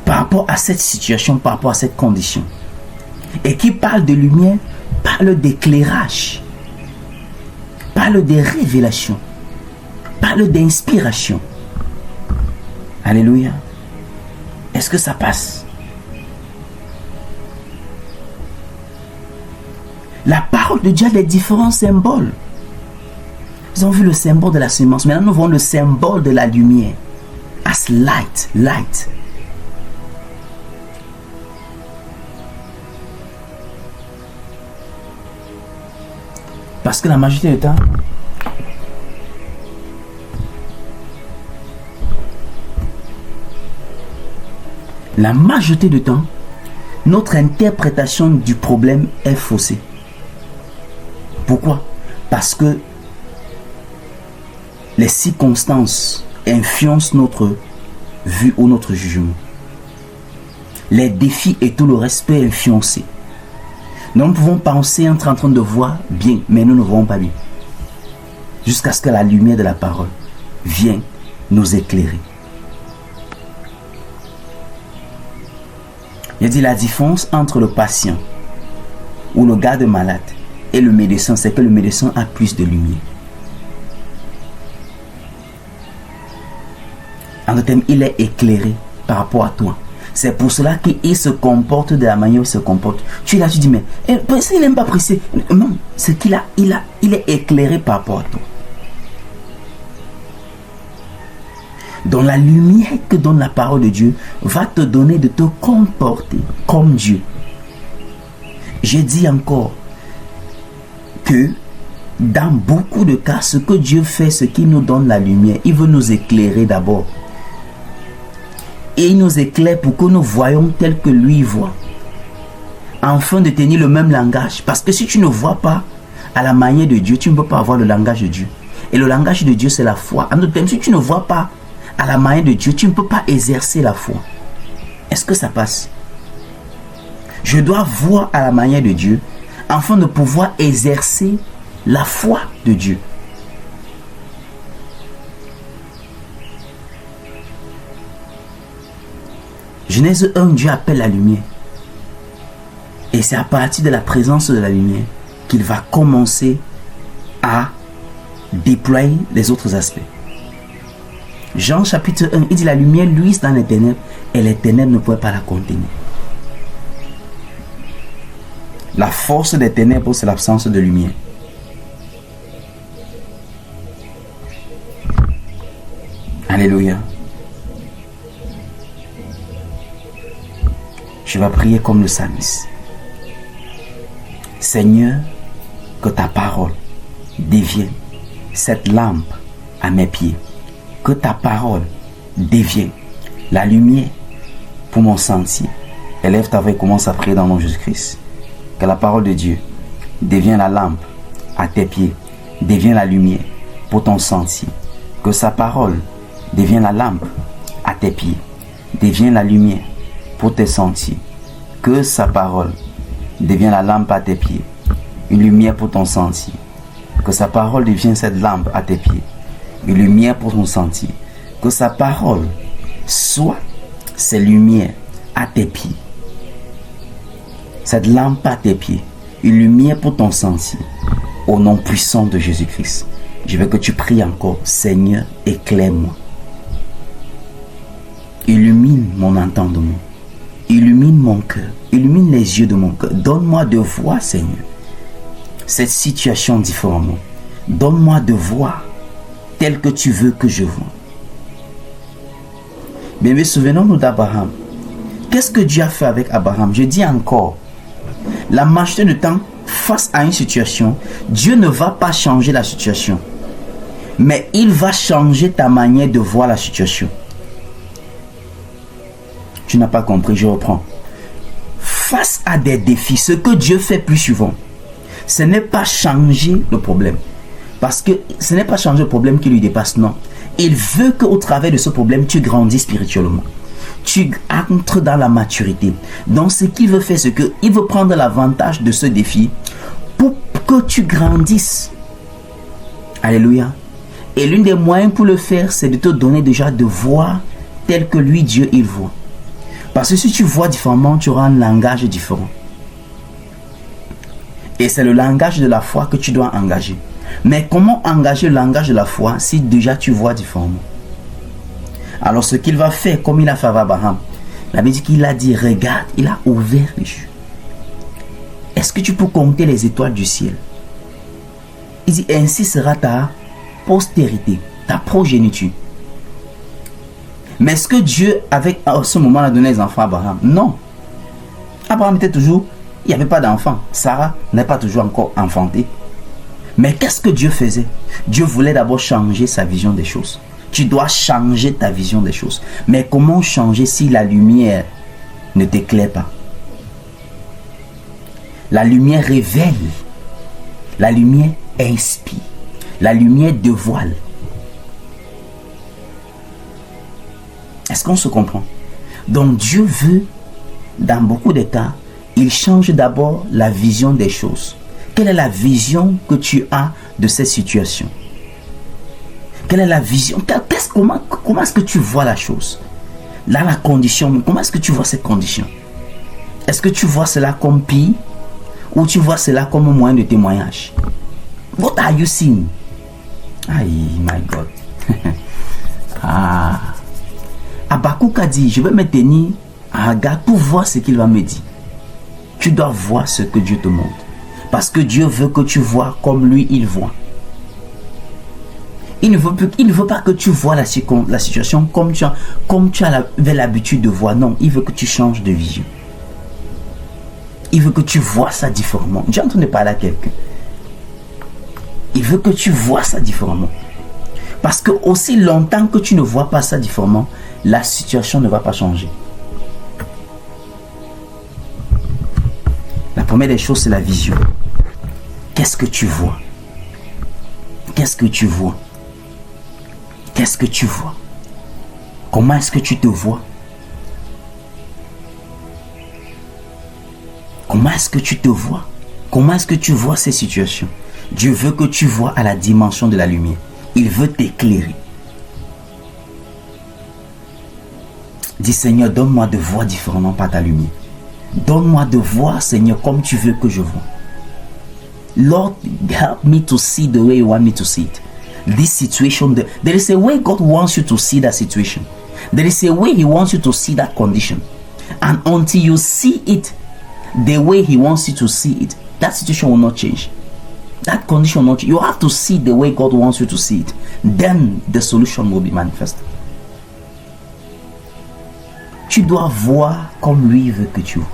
Par rapport à cette situation, par rapport à cette condition. Et qui parle de lumière, parle d'éclairage, parle de révélation, parle d'inspiration. Alléluia. Est-ce que ça passe? La parole de Dieu a des différents symboles. Nous avons vu le symbole de la semence. Maintenant, nous voyons le symbole de la lumière. As light, light. Parce que la majorité du temps, notre interprétation du problème est faussée. Pourquoi? Parce que les circonstances influencent notre vue ou notre jugement. Les défis et tout le reste peut influencer. Nous pouvons penser être en train de voir bien, mais nous ne voyons pas bien. Jusqu'à ce que la lumière de la parole vienne nous éclairer. Il dit la différence entre le patient ou le garde malade et le médecin, c'est que le médecin a plus de lumière. En d'autres termes, il est éclairé par rapport à toi. C'est pour cela qu'il se comporte de la manière où il se comporte. Tu es là, tu dis, mais il n'aime pas presser. Non, c'est qu'il il est éclairé par rapport à toi. Dans la lumière que donne la parole de Dieu, va te donner de te comporter comme Dieu. Je dis encore que dans beaucoup de cas, ce que Dieu fait, ce qui nous donne la lumière, il veut nous éclairer d'abord. Et il nous éclaire pour que nous voyons tel que lui voit. Afin de tenir le même langage. Parce que si tu ne vois pas à la manière de Dieu, tu ne peux pas avoir le langage de Dieu. Et le langage de Dieu, c'est la foi. En d'autres termes, si tu ne vois pas à la manière de Dieu, tu ne peux pas exercer la foi. Est-ce que ça passe? Je dois voir à la manière de Dieu afin de pouvoir exercer la foi de Dieu. Genèse 1, Dieu appelle la lumière. Et c'est à partir de la présence de la lumière qu'il va commencer à déployer les autres aspects. Jean chapitre 1, il dit la lumière luise dans les ténèbres et les ténèbres ne pouvaient pas la contenir. La force des ténèbres, c'est l'absence de lumière. Alléluia. Je vais prier comme le psalmiste. Seigneur, que ta parole devienne cette lampe à mes pieds. Que ta parole devienne la lumière pour mon sentier. Élève ta voix et commence à prier dans le nom de Jésus-Christ. Que la parole de Dieu devienne la lampe à tes pieds. Devienne la lumière pour ton sentier. Que sa parole devienne la lampe à tes pieds. Devienne la lumière pour tes sentiers. Que sa parole devienne la lampe à tes pieds, une lumière pour ton sentier. Que sa parole devienne cette lampe à tes pieds, une lumière pour ton sentier. Que sa parole soit cette lumière à tes pieds, cette lampe à tes pieds, une lumière pour ton sentier. Au nom puissant de Jésus-Christ, je veux que tu pries encore. Seigneur, éclaire-moi. Illumine mon entendement. Illumine mon cœur. Illumine les yeux de mon cœur. Donne-moi de voir, Seigneur, cette situation différemment. Donne-moi de voir tel que tu veux que je vois. Bien, mais souvenons-nous d'Abraham. Qu'est-ce que Dieu a fait avec Abraham? Je dis encore, la majorité du temps, face à une situation, Dieu ne va pas changer la situation. Mais il va changer ta manière de voir la situation. Tu n'as pas compris, je reprends. Face à des défis, ce que Dieu fait plus souvent, ce n'est pas changer le problème. Parce que ce n'est pas changer le problème qui lui dépasse, non. Il veut qu'au travers de ce problème, tu grandis spirituellement. Tu entres dans la maturité. Donc ce qu'il veut faire, c'est qu'il veut prendre l'avantage de ce défi pour que tu grandisses. Alléluia. Et l'un des moyens pour le faire, c'est de te donner déjà de voir tel que lui, Dieu, il voit. Parce que si tu vois différemment, tu auras un langage différent. Et c'est le langage de la foi que tu dois engager. Mais comment engager le langage de la foi si déjà tu vois différemment? Alors ce qu'il va faire, comme il a fait avec Abraham, la Bible dit qu'il a dit, regarde, il a ouvert les yeux. Est-ce que tu peux compter les étoiles du ciel? Il dit, ainsi sera ta postérité, ta progéniture. Mais est-ce que Dieu, avec à ce moment-là, donné les enfants à Abraham? Non. Abraham était toujours, il n'y avait pas d'enfant. Sarah n'est pas toujours encore enfantée. Mais qu'est-ce que Dieu faisait? Dieu voulait d'abord changer sa vision des choses. Tu dois changer ta vision des choses. Mais comment changer si la lumière ne t'éclaire pas? La lumière révèle. La lumière inspire. La lumière dévoile. Est-ce qu'on se comprend? Donc Dieu veut, dans beaucoup de cas, il change d'abord la vision des choses. Quelle est la vision que tu as de cette situation? Quelle est la vision? Comment est-ce que tu vois la chose? Là, la condition, comment est-ce que tu vois cette condition? Est-ce que tu vois cela comme pire ou tu vois cela comme un moyen de témoignage? What are you seeing? Aïe, my God. Habakkuk a dit, je vais me tenir à Agar pour voir ce qu'il va me dire. Tu dois voir ce que Dieu te montre. Parce que Dieu veut que tu vois comme lui, il voit. Il ne veut pas que tu vois la situation comme tu avais l'habitude de voir. Non, il veut que tu changes de vision. Il veut que tu vois ça différemment. J'ai entendu parler à quelqu'un. Il veut que tu vois ça différemment. Parce que aussi longtemps que tu ne vois pas ça différemment, la situation ne va pas changer. La première des choses, c'est la vision. Qu'est-ce que tu vois? Qu'est-ce que tu vois? Qu'est-ce que tu vois? Comment est-ce que tu te vois? Comment est-ce que tu te vois? Comment est-ce que tu vois ces situations? Dieu veut que tu vois à la dimension de la lumière. Il veut t'éclairer. Dis, Seigneur, donne-moi de voir différemment par ta lumière. Donne-moi de voir, Seigneur, comme tu veux que je vois. Lord, help me to see the way you want me to see it. This situation, there is a way God wants you to see that situation. There is a way He wants you to see that condition. And until you see it the way He wants you to see it, that situation will not change. That condition will not change. You have to see the way God wants you to see it. Then the solution will be manifested. Tu dois voir comme lui veut que tu vois.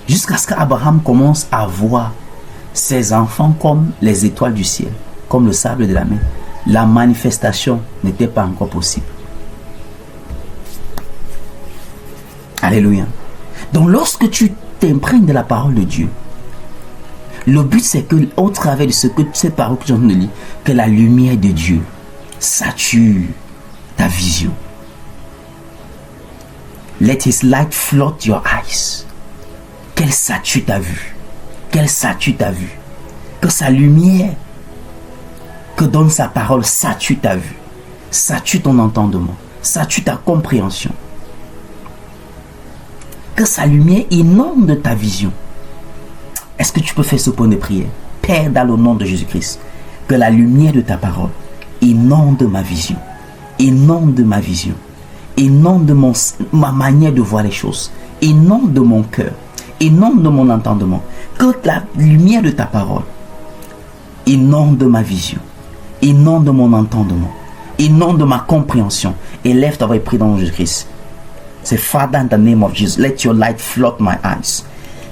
Jusqu'à ce qu'Abraham commence à voir ses enfants comme les étoiles du ciel, comme le sable de la mer. La manifestation n'était pas encore possible. Alléluia. Donc lorsque tu t'imprègnes de la parole de Dieu, le but c'est que au travers de cette parole que tu es en train de lire, que la lumière de Dieu sature ta vision. Let His light flood your eyes. Qu'elle sature ta vue. Qu'elle sature ta vue. Que sa lumière que donne sa parole sature ta vue. Sature ton entendement. Sature ta compréhension. Que sa lumière inonde ta vision. Est-ce que tu peux faire ce point de prière? Père, dans le nom de Jésus-Christ, que la lumière de ta parole inonde ma vision. Inonde ma vision. Inonde ma manière de voir les choses. Inonde mon cœur. Inonde mon entendement. Que la lumière de ta parole inonde ma vision. Inonde mon entendement. Inonde ma compréhension. Élève ta voix et prie dans Jésus-Christ. C'est Father, in the name of Jesus, let your light flood my eyes.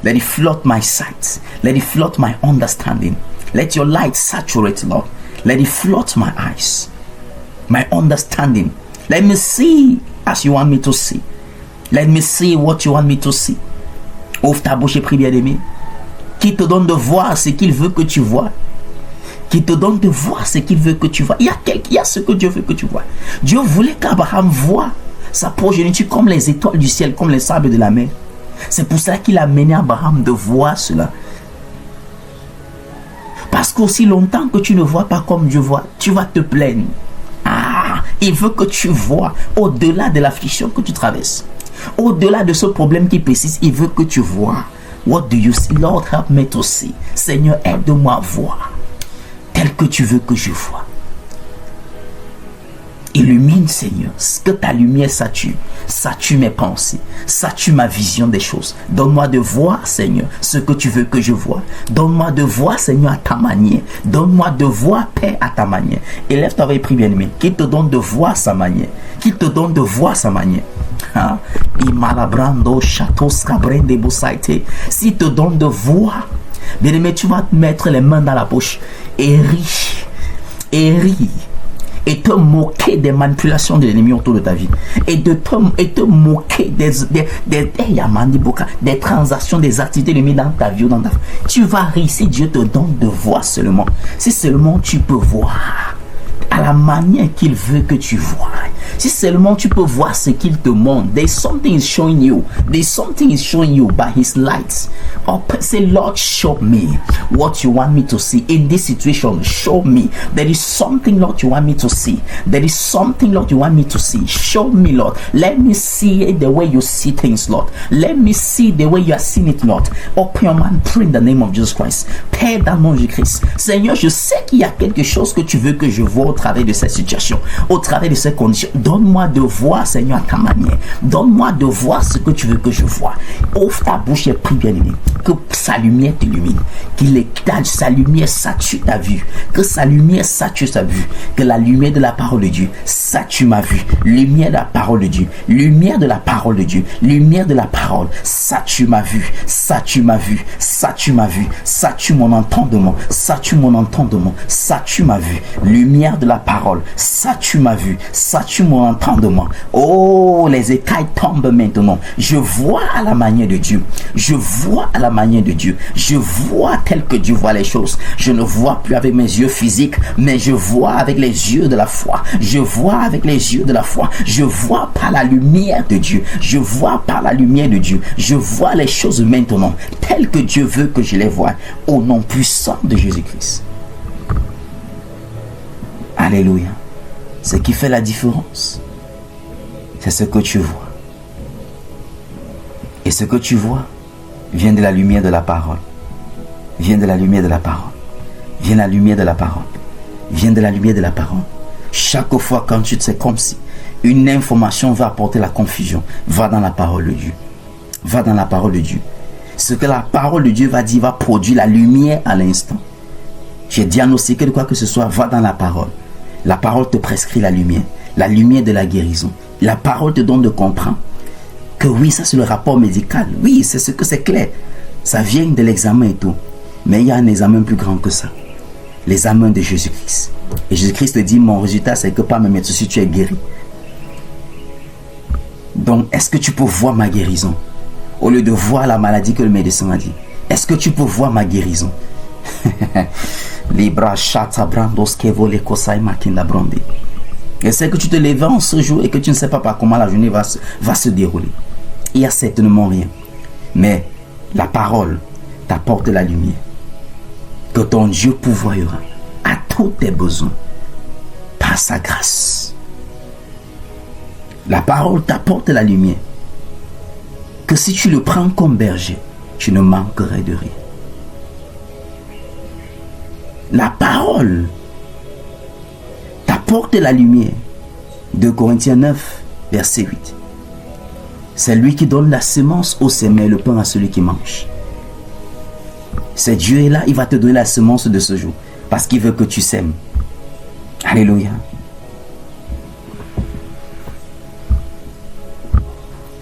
Let it flood my sight. Let it flood my understanding. Let your light saturate, Lord. Let it flood my eyes, my understanding. Let me see as you want me to see. Let me see what you want me to see. Ouvre ta bouche et prie, bien-aimé. Qui te donne de voir ce qu'il veut que tu vois. Qui te donne de voir ce qu'il veut que tu vois. Il y a ce que Dieu veut que tu vois. Dieu voulait qu'Abraham voie sa progéniture comme les étoiles du ciel, comme les sables de la mer. C'est pour cela qu'il a mené Abraham de voir cela. Parce qu'aussi longtemps que tu ne vois pas comme Dieu voit, tu vas te plaindre. Il veut que tu vois au-delà de l'affliction que tu traverses. Au-delà de ce problème qui persiste, il veut que tu vois. What do you see? Lord, help me to see. Seigneur, aide-moi à voir tel que tu veux que je vois. Illumine, Seigneur, ce que ta lumière satue mes pensées, satue ma vision des choses. Donne-moi de voir, Seigneur, ce que tu veux que je vois. Donne-moi de voir, Seigneur, à ta manière. Donne-moi de voir, Père, à ta manière. Élève-toi et prie, bien-aimé, qu'il te donne de voir sa manière. Qu'il te donne de voir sa manière. S'il te donne de voir, bien-aimé, tu vas te mettre les mains dans la bouche et rire. Et te moquer des manipulations de l'ennemi autour de ta vie. Et te moquer des transactions, des activités de l'ennemi dans ta vie ou dans ta vie. Tu vas rire si Dieu te donne de voir seulement. Si seulement tu peux voir à la manière qu'il veut que tu vois. Si seulement tu peux voir ce qu'il te montre. There's something is showing you. There's something is showing you by his lights. Or say, Lord, show me what you want me to see in this situation. Show me. There is something, Lord, you want me to see. There is something, Lord, you want me to see. Show me, Lord. Let me see it the way you see things, Lord. Let me see the way you are seeing it, Lord. Open your mind, pray in the name of Jesus Christ. Père, dans le nom de Christ. Seigneur, je sais qu'il y a quelque chose que tu veux que je vois au travers de cette situation, au travers de ces conditions. Donne-moi de voir, Seigneur, à ta manière. Donne-moi de voir ce que tu veux que je vois. Ouvre ta bouche et prie, bien-aimé. Que sa lumière t'illumine. Sa lumière sature ta vue. Que sa lumière sature sa vue. Que la lumière de la parole de Dieu sature ma vue. Lumière de la parole de Dieu. Lumière de la parole de Dieu. Lumière de la parole. Sature ma vue. Sature ma vue. Sature ma vue. Sature mon entendement. Sature mon entendement. Sature ma vue. Lumière de la parole. Sature ma vue. Sature mon entendement. Oh, les écailles tombent maintenant. Je vois à la manière de Dieu. Je vois à la manière de Dieu. Je vois tel que Dieu voit les choses. Je ne vois plus avec mes yeux physiques, mais je vois avec les yeux de la foi. Je vois avec les yeux de la foi. Je vois par la lumière de Dieu. Je vois par la lumière de Dieu. Je vois les choses maintenant telles que Dieu veut que je les voie. Au nom puissant de Jésus-Christ. Alléluia. Ce qui fait la différence, c'est ce que tu vois. Et ce que tu vois vient de la lumière de la parole. Vient de la lumière de la parole. Vient de la lumière de la parole. Vient de la lumière de la parole. Chaque fois quand tu te sais comme si une information va apporter la confusion, va dans la parole de Dieu. Va dans la parole de Dieu. Ce que la parole de Dieu va dire va produire la lumière à l'instant. J'ai diagnostiqué de quoi que ce soit, va dans la parole. La parole te prescrit la lumière de la guérison. La parole te donne de comprendre que oui, ça c'est le rapport médical. Oui, c'est ce que c'est clair. Ça vient de l'examen et tout. Mais il y a un examen plus grand que ça. L'examen de Jésus-Christ. Et Jésus-Christ te dit, mon résultat c'est que par mes médecins, si tu es guéri. Donc, est-ce que tu peux voir ma guérison? Au lieu de voir la maladie que le médecin a dit. Est-ce que tu peux voir ma guérison? Libra chata brandos que vole kosai makinda brandi. Et c'est que tu te lèves en ce jour et que tu ne sais pas par comment la journée va se dérouler. Il n'y a certainement rien. Mais la parole t'apporte la lumière. Que ton Dieu pourvoira à tous tes besoins par sa grâce. La parole t'apporte la lumière. Que si tu le prends comme berger, tu ne manquerais de rien. La parole t'apporte la lumière. 2 Corinthiens 9, verset 8. C'est lui qui donne la semence au semeur et le pain à celui qui mange. C'est Dieu est là, il va te donner la semence de ce jour. Parce qu'il veut que tu sèmes. Alléluia.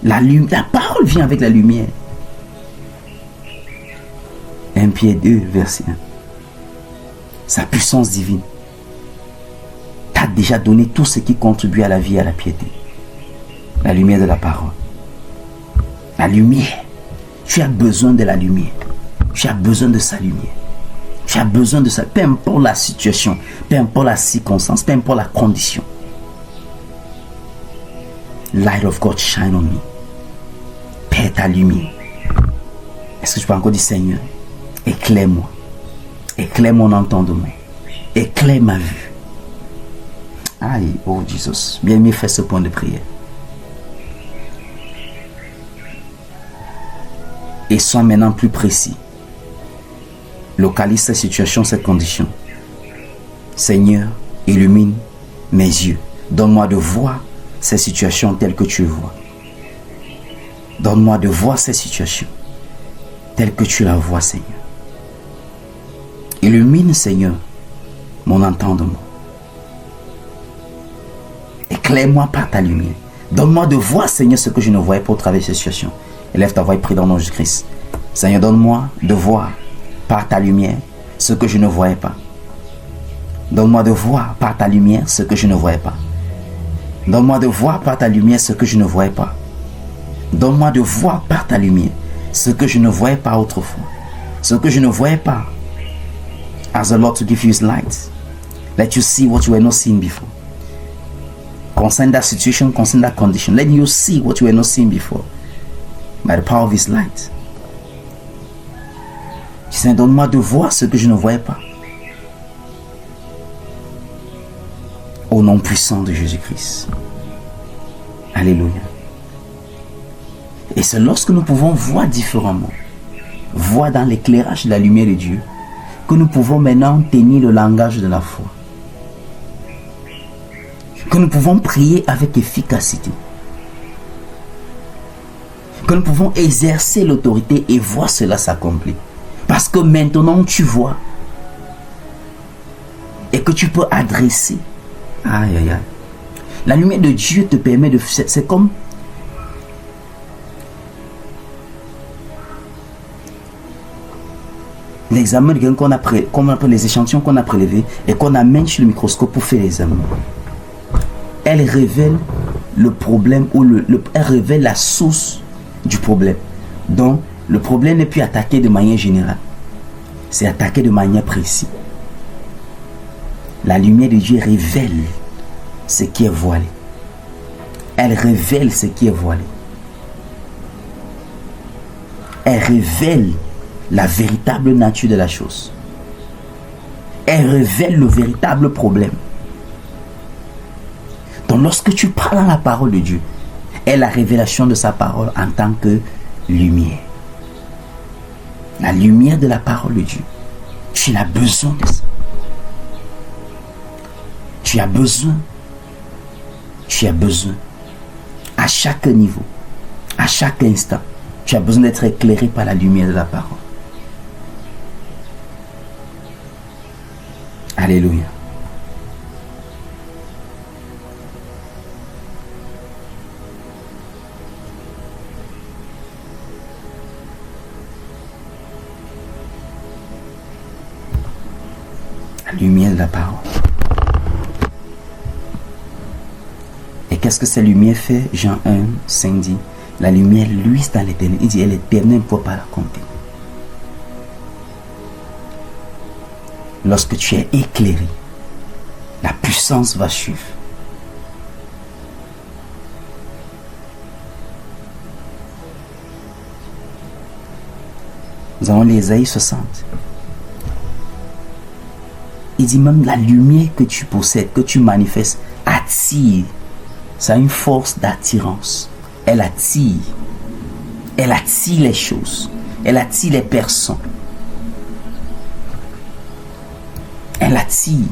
La parole vient avec la lumière. Pierre 2, verset 1. Sa puissance divine t'a déjà donné tout ce qui contribue à la vie et à la piété. La lumière de la parole. La lumière. Tu as besoin de la lumière. Tu as besoin de sa lumière. Tu as besoin de ça. Peu importe la situation, peu importe la circonstance, peu importe la condition. Light of God shine on me. Père, ta lumière. Est-ce que je peux encore dire, Seigneur, éclaire-moi. Éclaire mon entendement. Éclaire ma vue. Aïe, oh Jésus. Bien-aimé, fais ce point de prière. Et sois maintenant plus précis. Localise cette situation, cette condition. Seigneur, illumine mes yeux. Donne-moi de voir ces situations telles que tu vois. Donne-moi de voir ces situations telles que tu la vois, Seigneur. Illumine, Seigneur, mon entendement. Éclaire-moi par ta lumière. Donne-moi de voir, Seigneur, ce que je ne voyais pas au travers de ces situations. Élève ta voix et prie dans le nom de Jésus-Christ. Seigneur, donne-moi de voir par ta lumière ce que je ne voyais pas. Donne-moi de voir par ta lumière ce que je ne voyais pas. Donne-moi de voir par ta lumière ce que je ne voyais pas. Donne-moi de voir par ta lumière ce que je ne voyais pas autrefois. Ce que je ne voyais pas. Ask the Lord to give you His light. Let you see what you were not seeing before. Concern that situation, concern that condition. Let you see what you were not seeing before. By the power of His light. Seigneur, donne-moi de voir ce que je ne voyais pas. Au nom puissant de Jésus-Christ. Alléluia. Et c'est lorsque nous pouvons voir différemment, voir dans l'éclairage de la lumière de Dieu, que nous pouvons maintenant tenir le langage de la foi. Que nous pouvons prier avec efficacité. Que nous pouvons exercer l'autorité et voir cela s'accomplir. Parce que maintenant tu vois et que tu peux adresser. Aïe, aïe, aïe. La lumière de Dieu te permet de... C'est comme... l'examen de quelqu'un qu'on a prélevés, comme on les échantillons qu'on a prélevés et qu'on amène sur le microscope pour faire l'examen. Elle révèle le problème ou elle révèle la source du problème. Donc, le problème n'est plus attaqué de manière générale. C'est attaqué de manière précise. La lumière de Dieu révèle ce qui est voilé. Elle révèle ce qui est voilé. Elle révèle la véritable nature de la chose. Elle révèle le véritable problème. Donc lorsque tu parles dans la parole de Dieu, est la révélation de sa parole en tant que lumière. La lumière de la parole de Dieu. Tu as besoin de ça. Tu as besoin. Tu as besoin. À chaque niveau, à chaque instant, tu as besoin d'être éclairé par la lumière de la parole. Alléluia. La lumière de la parole. Et qu'est-ce que cette lumière fait? Jean 1, 5 dit, la lumière luise dans l'éternel. Il dit, elle est éternelle, pour ne pas la compter. Lorsque tu es éclairé, la puissance va suivre. Nous avons l'Ésaïe 60. Il dit même la lumière que tu possèdes, que tu manifestes, attire. Ça a une force d'attirance. Elle attire. Elle attire les choses. Elle attire les personnes. Elle attire.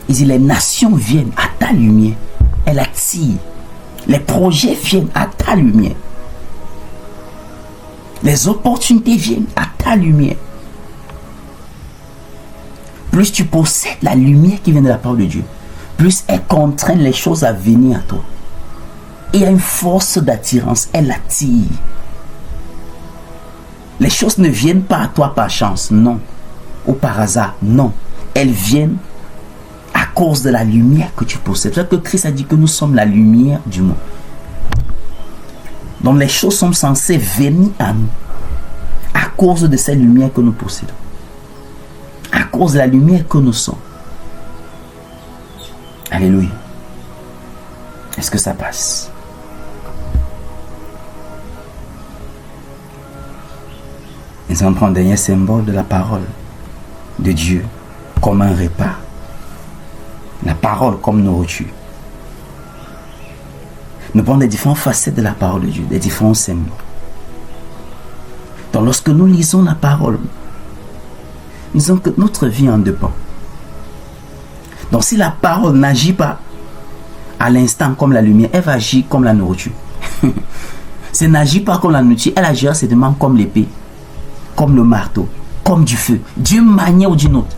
Il dit les nations viennent à ta lumière. Elle attire. Les projets viennent à ta lumière. Les opportunités viennent à ta lumière. Plus tu possèdes la lumière qui vient de la parole de Dieu, plus elle contraint les choses à venir à toi. Et il y a une force d'attirance. Elle attire. Les choses ne viennent pas à toi par chance, non. Ou par hasard, non. Elles viennent à cause de la lumière que tu possèdes. C'est pour ça que Christ a dit que nous sommes la lumière du monde. Donc les choses sont censées venir à nous à cause de cette lumière que nous possédons. À cause de la lumière que nous sommes. Alléluia. Est-ce que ça passe? Nous allons prendre un dernier symbole de la parole de Dieu comme un repas. La parole comme nourriture. Nous prenons les différentes facettes de la parole de Dieu, des différents symboles. Donc lorsque nous lisons la parole, nous disons que notre vie en dépend. Donc si la parole n'agit pas à l'instant comme la lumière, elle va agir comme la nourriture. Si elle n'agit pas comme la nourriture, elle agira certainement comme l'épée, comme le marteau, comme du feu, d'une manière ou d'une autre.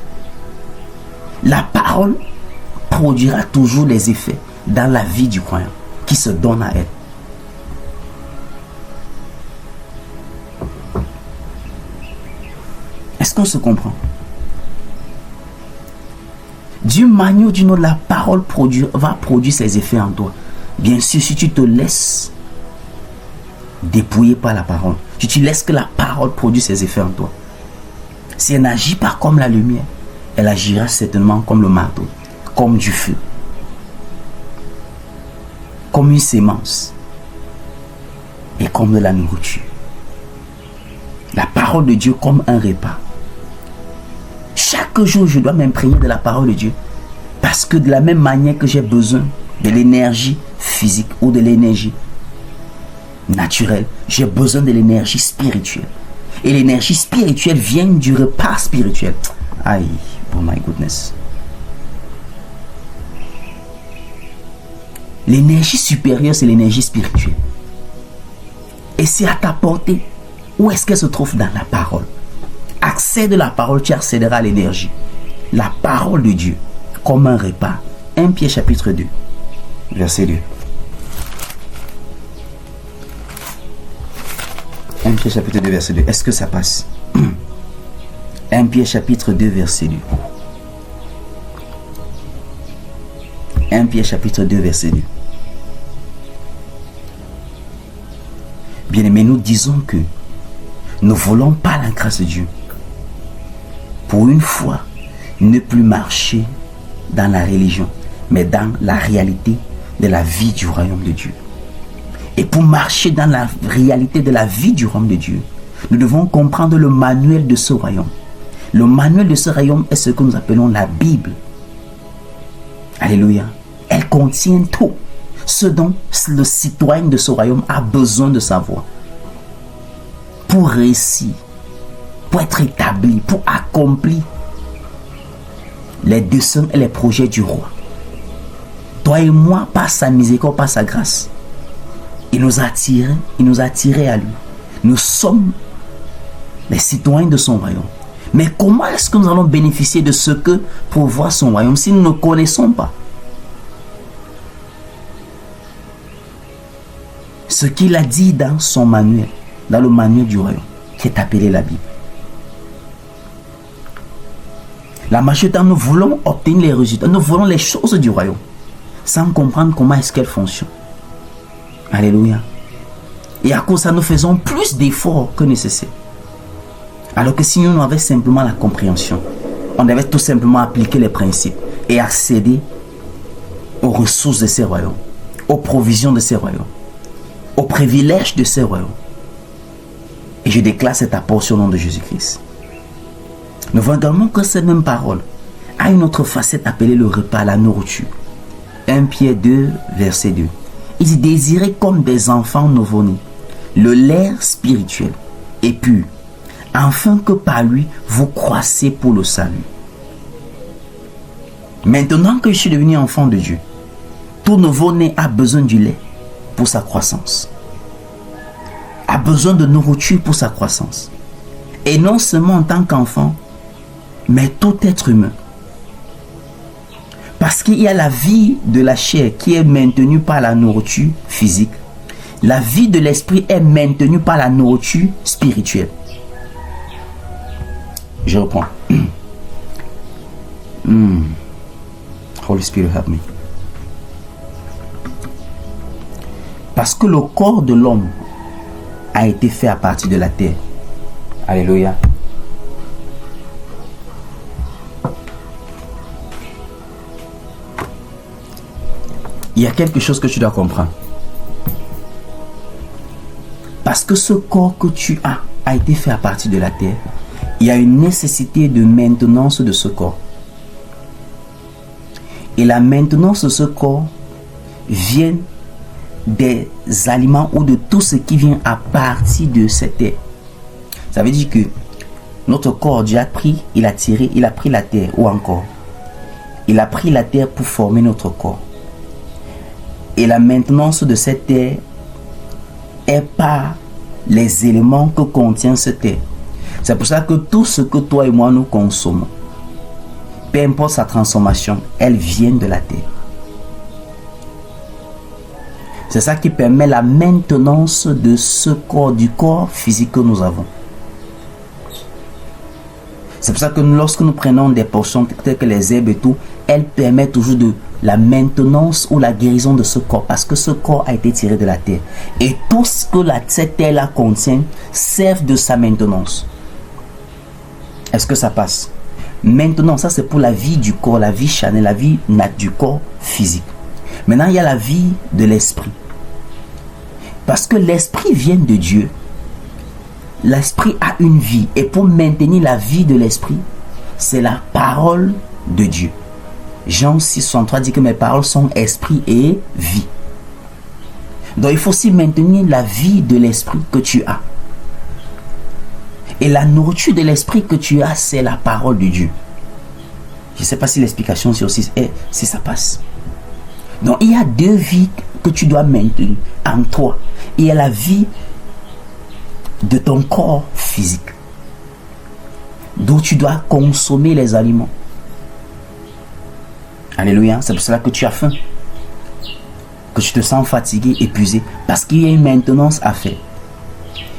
La parole produira toujours les effets dans la vie du croyant qui se donne à elle. Est-ce qu'on se comprend? D'une manière ou d'une autre, la parole va produire ses effets en toi. Bien sûr, si tu te laisses dépouiller par la parole, si tu laisses que la parole produise ses effets en toi, si elle n'agit pas comme la lumière, elle agira certainement comme le marteau, comme du feu, comme une sémence et comme de la nourriture. La parole de Dieu comme un repas. Chaque jour, je dois m'imprégner de la parole de Dieu parce que de la même manière que j'ai besoin de l'énergie physique ou de l'énergie naturelle, j'ai besoin de l'énergie spirituelle. Et l'énergie spirituelle vient du repas spirituel. Aïe, oh my goodness. L'énergie supérieure, c'est l'énergie spirituelle. Et c'est à ta portée. Où est-ce qu'elle se trouve? Dans la parole. Accès de la parole, tu accéderas à l'énergie. La parole de Dieu, comme un repas. 1 Pierre chapitre 2, verset 2. 1 Pierre chapitre 2, verset 2. Est-ce que ça passe? 1 Pierre chapitre 2, verset 2. 1 Pierre chapitre 2, verset 2. Bien-aimés, nous disons que nous ne voulons pas la grâce de Dieu. Pour une fois, ne plus marcher dans la religion, mais dans la réalité de la vie du royaume de Dieu. Et pour marcher dans la réalité de la vie du royaume de Dieu, nous devons comprendre le manuel de ce royaume. Le manuel de ce royaume est ce que nous appelons la Bible. Alléluia. Elle contient tout ce dont le citoyen de ce royaume a besoin de savoir pour réussir, pour être établi, pour accomplir les desseins et les projets du roi. Toi et moi, par sa miséricorde, par sa grâce, il nous a attirés à lui. Nous sommes les citoyens de son royaume. Mais comment est-ce que nous allons bénéficier de ce que pourvoit son royaume si nous ne connaissons pas ce qu'il a dit dans son manuel, dans le manuel du royaume, qui est appelé la Bible? La majorité du temps, nous voulons obtenir les résultats, nous voulons les choses du royaume, sans comprendre comment est-ce qu'elles fonctionnent. Alléluia. Et à cause de ça, nous faisons plus d'efforts que nécessaire. Alors que si nous avions simplement la compréhension, on devait tout simplement appliquer les principes et accéder aux ressources de ces royaumes, aux provisions de ces royaumes, aux privilèges de ces royaumes. Et je déclare cette portion au nom de Jésus-Christ. Nous voyons également que cette même parole a une autre facette appelée le repas, la nourriture. 1 Pierre 2, verset 2. Il dit: désirez comme des enfants nouveau-nés le lait spirituel et pur, afin que par lui vous croissez pour le salut. Maintenant que je suis devenu enfant de Dieu, tout nouveau-né a besoin du lait pour sa croissance, a besoin de nourriture pour sa croissance. Et non seulement en tant qu'enfant, mais tout être humain. Parce qu'il y a la vie de la chair qui est maintenue par la nourriture physique. La vie de l'esprit est maintenue par la nourriture spirituelle. Je reprends. Holy Spirit, help me. Parce que le corps de l'homme a été fait à partir de la terre. Alléluia. Il y a quelque chose que tu dois comprendre. Parce que ce corps que tu as été fait à partir de la terre, il y a une nécessité de maintenance de ce corps. Et la maintenance de ce corps vient des aliments ou de tout ce qui vient à partir de cette terre. Ça veut dire que notre corps, Dieu a pris, il a pris la terre, ou encore, il a pris la terre pour former notre corps. Et la maintenance de cette terre est par les éléments que contient cette terre. C'est pour ça que tout ce que toi et moi nous consommons, peu importe sa transformation, elle vient de la terre. C'est ça qui permet la maintenance de ce corps, du corps physique que nous avons. C'est pour ça que lorsque nous prenons des portions telles que les herbes et tout, elles permettent toujours de la maintenance ou la guérison de ce corps, parce que ce corps a été tiré de la terre. Et tout ce que cette terre-là contient sert de sa maintenance. Est-ce que ça passe? Maintenant, ça c'est pour la vie du corps, la vie charnelle, la vie du corps physique. Maintenant, il y a la vie de l'esprit. Parce que l'esprit vient de Dieu. L'esprit a une vie. Et pour maintenir la vie de l'esprit, c'est la parole de Dieu. Jean 6,63 dit que mes paroles sont esprit et vie. Donc il faut aussi maintenir la vie de l'esprit que tu as. Et la nourriture de l'esprit que tu as, c'est la parole de Dieu. Je ne sais pas si l'explication si ça passe. Donc il y a deux vies que tu dois maintenir en toi. Il y a la vie de ton corps physique, d'où tu dois consommer les aliments. Alléluia. C'est pour cela que tu as faim, que tu te sens fatigué, épuisé, parce qu'il y a une maintenance à faire.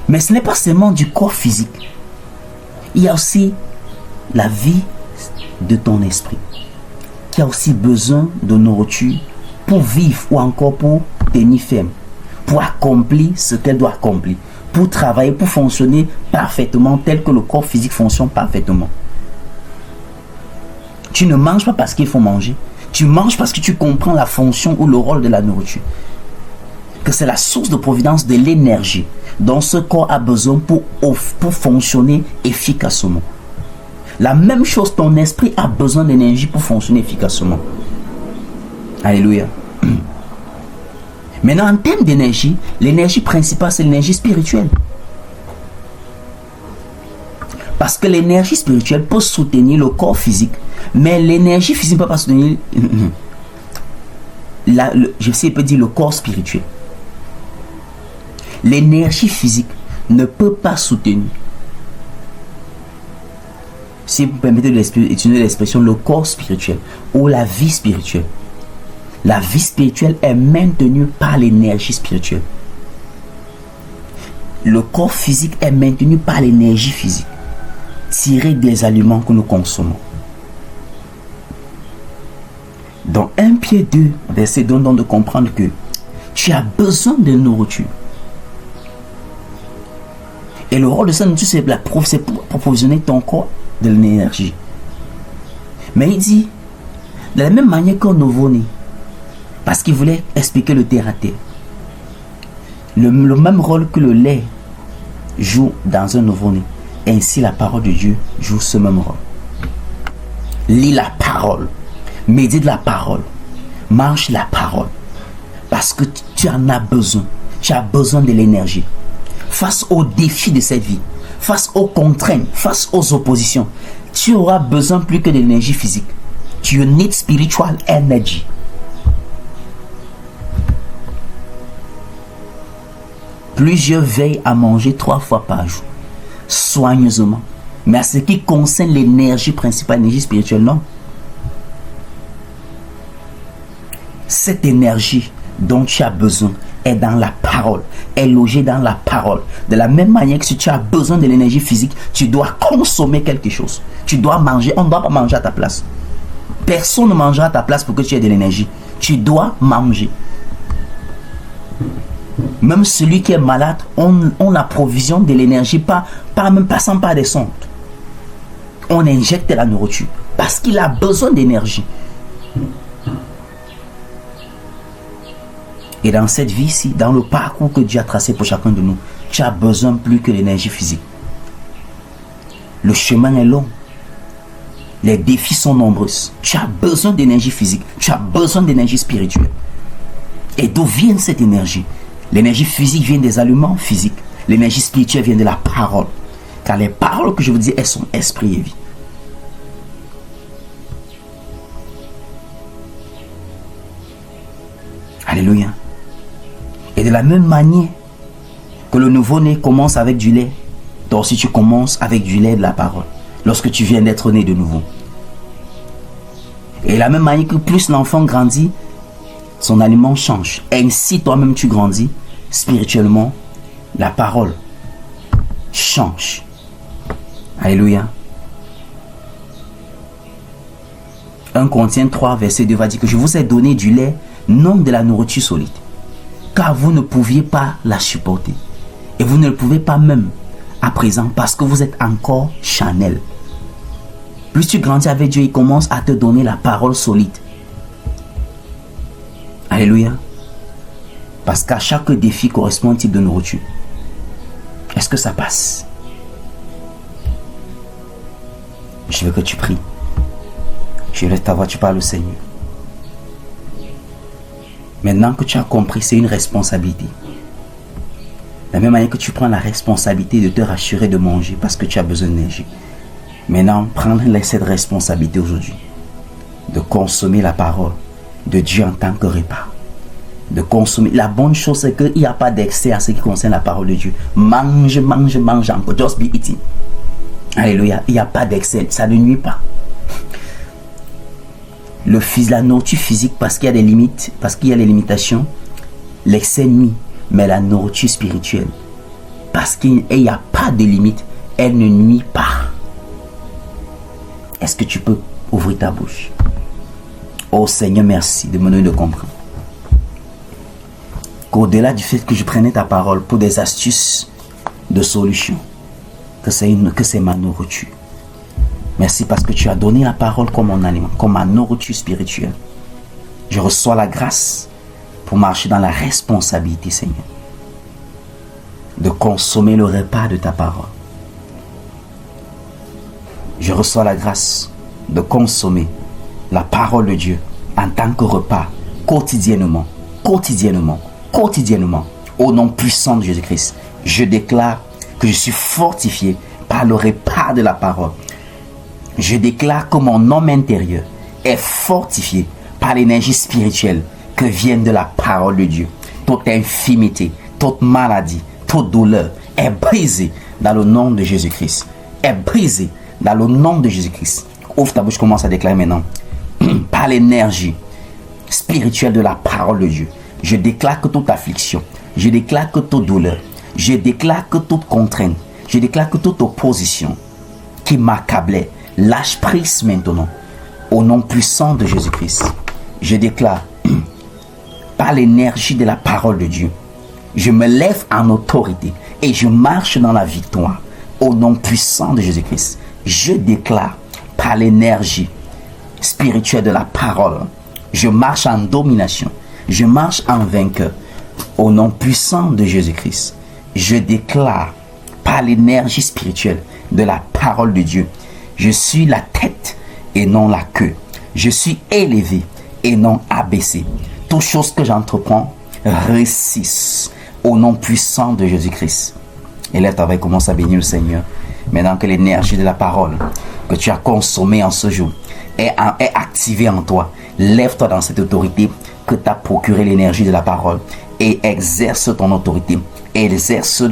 Mais ce n'est pas seulement du corps physique. Il y a aussi la vie de ton esprit, qui a aussi besoin de nourriture pour vivre ou encore pour tenir ferme, pour accomplir ce qu'elle doit accomplir, pour travailler, pour fonctionner parfaitement tel que le corps physique fonctionne parfaitement. Tu ne manges pas parce qu'il faut manger. Tu manges parce que tu comprends la fonction ou le rôle de la nourriture. Que c'est la source de providence de l'énergie dont ce corps a besoin pour fonctionner efficacement. La même chose, ton esprit a besoin d'énergie pour fonctionner efficacement. Alléluia. Maintenant, en termes d'énergie, l'énergie principale, c'est l'énergie spirituelle. Parce que l'énergie spirituelle peut soutenir le corps physique. Mais l'énergie physique ne peut pas soutenir le corps spirituel. L'énergie physique ne peut pas soutenir, si vous permettez d'utiliser l'expression, le corps spirituel ou la vie spirituelle. La vie spirituelle est maintenue par l'énergie spirituelle. Le corps physique est maintenu par l'énergie physique, tirée des aliments que nous consommons. Dans 1 Pierre 2, verset 2, de comprendre que tu as besoin de nourriture. Et le rôle de cette nourriture, c'est pour approvisionner ton corps de l'énergie. Mais il dit, de la même manière qu'un nouveau-né, parce qu'il voulait expliquer le terre à terre, le même rôle que le lait joue dans un nouveau-né, ainsi la parole de Dieu joue ce même rôle. Lis la parole, médite la parole, mange la parole, parce que tu en as besoin. Tu as besoin de l'énergie. Face aux défis de cette vie, face aux contraintes, face aux oppositions, tu auras besoin plus que de l'énergie physique. Tu need spiritual energy. Plusieurs veillent à manger 3 fois par jour, soigneusement. Mais à ce qui concerne l'énergie principale, l'énergie spirituelle, non. Cette énergie dont tu as besoin est dans la parole, est logée dans la parole. De la même manière que si tu as besoin de l'énergie physique, tu dois consommer quelque chose. Tu dois manger. On ne doit pas manger à ta place. Personne ne mangera à ta place pour que tu aies de l'énergie. Tu dois manger. Même celui qui est malade, on approvisionne de l'énergie, même passant par des sondes. On injecte la nourriture parce qu'il a besoin d'énergie. Et dans cette vie-ci, dans le parcours que Dieu a tracé pour chacun de nous, tu as besoin plus que l'énergie physique. Le chemin est long. Les défis sont nombreux. Tu as besoin d'énergie physique. Tu as besoin d'énergie spirituelle. Et d'où vient cette énergie? L'énergie physique vient des aliments physiques. L'énergie spirituelle vient de la parole. Car les paroles que je vous dis, elles sont esprit et vie. Alléluia. Et de la même manière que le nouveau-né commence avec du lait, toi aussi tu commences avec du lait de la parole. Lorsque tu viens d'être né de nouveau. Et de la même manière que plus l'enfant grandit, son aliment change. Ainsi toi-même tu grandis spirituellement, la parole change. Alléluia. 1 Corinthiens 3 verset 2 va dire que je vous ai donné du lait, non de la nourriture solide, car vous ne pouviez pas la supporter. Et vous ne le pouvez pas même à présent parce que vous êtes encore charnel. Plus tu grandis avec Dieu, il commence à te donner la parole solide. Alléluia. Parce qu'à chaque défi correspond un type de nourriture. Est-ce que ça passe? Je veux que tu pries. Je laisse ta voix, tu parles au Seigneur. Maintenant que tu as compris, c'est une responsabilité. De la même manière que tu prends la responsabilité de te rassurer de manger parce que tu as besoin d'énergie. Maintenant, prendre cette responsabilité aujourd'hui de consommer la parole de Dieu en tant que repas. De consommer. La bonne chose, c'est qu'il n'y a pas d'excès à ce qui concerne la parole de Dieu. Mange, mange, mange encore. Just be eating. Alléluia. Il n'y a pas d'excès. Ça ne nuit pas. La nourriture physique, parce qu'il y a des limites, parce qu'il y a des limitations, l'excès nuit. Mais la nourriture spirituelle, parce qu'il n'y a pas de limite, elle ne nuit pas. Est-ce que tu peux ouvrir ta bouche? Oh Seigneur, merci de me donner de comprendre. Qu'au-delà du fait que je prenais ta parole pour des astuces de solution, que c'est ma nourriture. Merci parce que tu as donné la parole comme mon aliment, comme ma nourriture spirituelle. Je reçois la grâce pour marcher dans la responsabilité, Seigneur, de consommer le repas de ta parole. Je reçois la grâce de consommer la parole de Dieu en tant que repas quotidiennement, au nom puissant de Jésus-Christ. Je déclare que je suis fortifié par le repas de la parole. Je déclare que mon homme intérieur est fortifié par l'énergie spirituelle que vient de la parole de Dieu. Toute infirmité, toute maladie, toute douleur est brisée dans le nom de Jésus-Christ. Est brisée dans le nom de Jésus-Christ. Ouvre ta bouche, commence à déclarer maintenant. Par l'énergie spirituelle de la parole de Dieu, je déclare que toute affliction, je déclare que toute douleur, je déclare que toute contrainte, je déclare que toute opposition qui m'accablait, lâche prise maintenant. Au nom puissant de Jésus-Christ, je déclare par l'énergie de la parole de Dieu, je me lève en autorité et je marche dans la victoire. Au nom puissant de Jésus-Christ, je déclare par l'énergie spirituelle de la parole, je marche en domination, je marche en vainqueur. Au nom puissant de Jésus-Christ, je déclare par l'énergie spirituelle de la parole de Dieu, je suis la tête et non la queue. Je suis élevé et non abaissé. Toute chose que j'entreprends réussisse au nom puissant de Jésus-Christ. Et là, tu commence à bénir le Seigneur. Maintenant que l'énergie de la parole que tu as consommée en ce jour est activée en toi, lève-toi dans cette autorité que t'a procuré l'énergie de la parole et exerce ton autorité. Exerce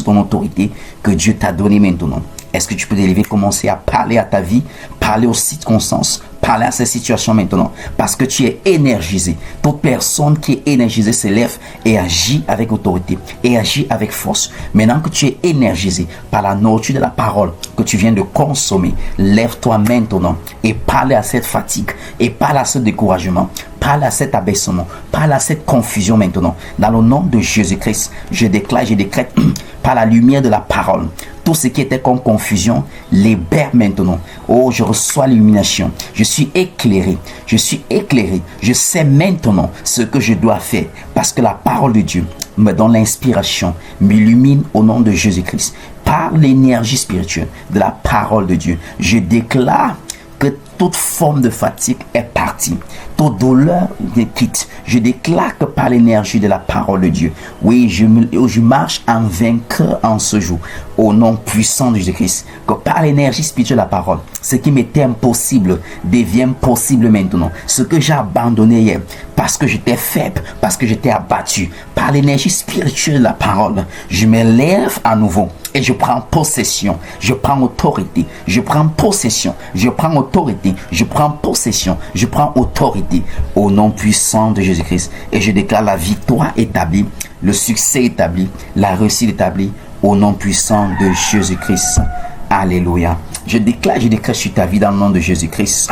ton autorité que Dieu t'a donnée maintenant. Est-ce que tu peux t'élever, commencer à parler à ta vie, parler aux circonstances, parler à cette situation maintenant parce que tu es énergisé. Toute personne qui est énergisée se lève et agit avec autorité et agit avec force. Maintenant que tu es énergisé par la nourriture de la parole que tu viens de consommer, lève-toi maintenant et parle à cette fatigue et parle à ce découragement. Parle à cet abaissement, parle à cette confusion maintenant. Dans le nom de Jésus-Christ, je déclare, je décrète par la lumière de la parole. Tout ce qui était comme confusion, libère maintenant. Oh, je reçois l'illumination. Je suis éclairé. Je suis éclairé. Je sais maintenant ce que je dois faire parce que la parole de Dieu me donne l'inspiration, m'illumine au nom de Jésus-Christ. Par l'énergie spirituelle de la parole de Dieu, je déclare que toute forme de fatigue est partie. Toute douleur est quitte. Je déclare que par l'énergie de la parole de Dieu, oui, je marche en vainqueur en ce jour, au nom puissant de Jésus-Christ. Que par l'énergie spirituelle de la parole, ce qui m'était impossible devient possible maintenant. Ce que j'ai abandonné hier, parce que j'étais faible, parce que j'étais abattu, par l'énergie spirituelle de la parole, je me lève à nouveau et je prends possession. Je prends autorité. Je prends possession. Je prends autorité. Je prends possession. Je prends autorité au nom puissant de Jésus-Christ. Et je déclare la victoire établie, le succès établi, la réussite établie au nom puissant de Jésus-Christ. Alléluia. Je déclare sur ta vie dans le nom de Jésus-Christ.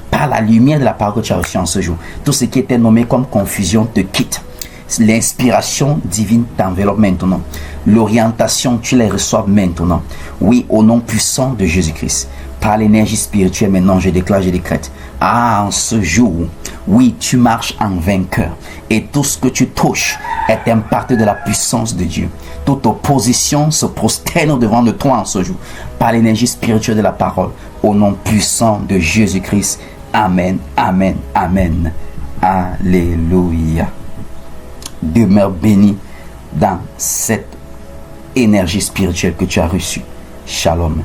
Par la lumière de la parole que tu as reçue en ce jour, tout ce qui était nommé comme confusion te quitte. L'inspiration divine t'enveloppe maintenant. L'orientation, tu les reçois maintenant. Oui, au nom puissant de Jésus-Christ. Par l'énergie spirituelle, maintenant, je déclare, je décrète. En ce jour, oui, tu marches en vainqueur. Et tout ce que tu touches est impacté de la puissance de Dieu. Toute opposition se prosterne devant de toi en ce jour. Par l'énergie spirituelle de la parole. Au nom puissant de Jésus-Christ. Amen, amen, amen. Alléluia. Demeure béni dans cette énergie spirituelle que tu as reçue. Shalom.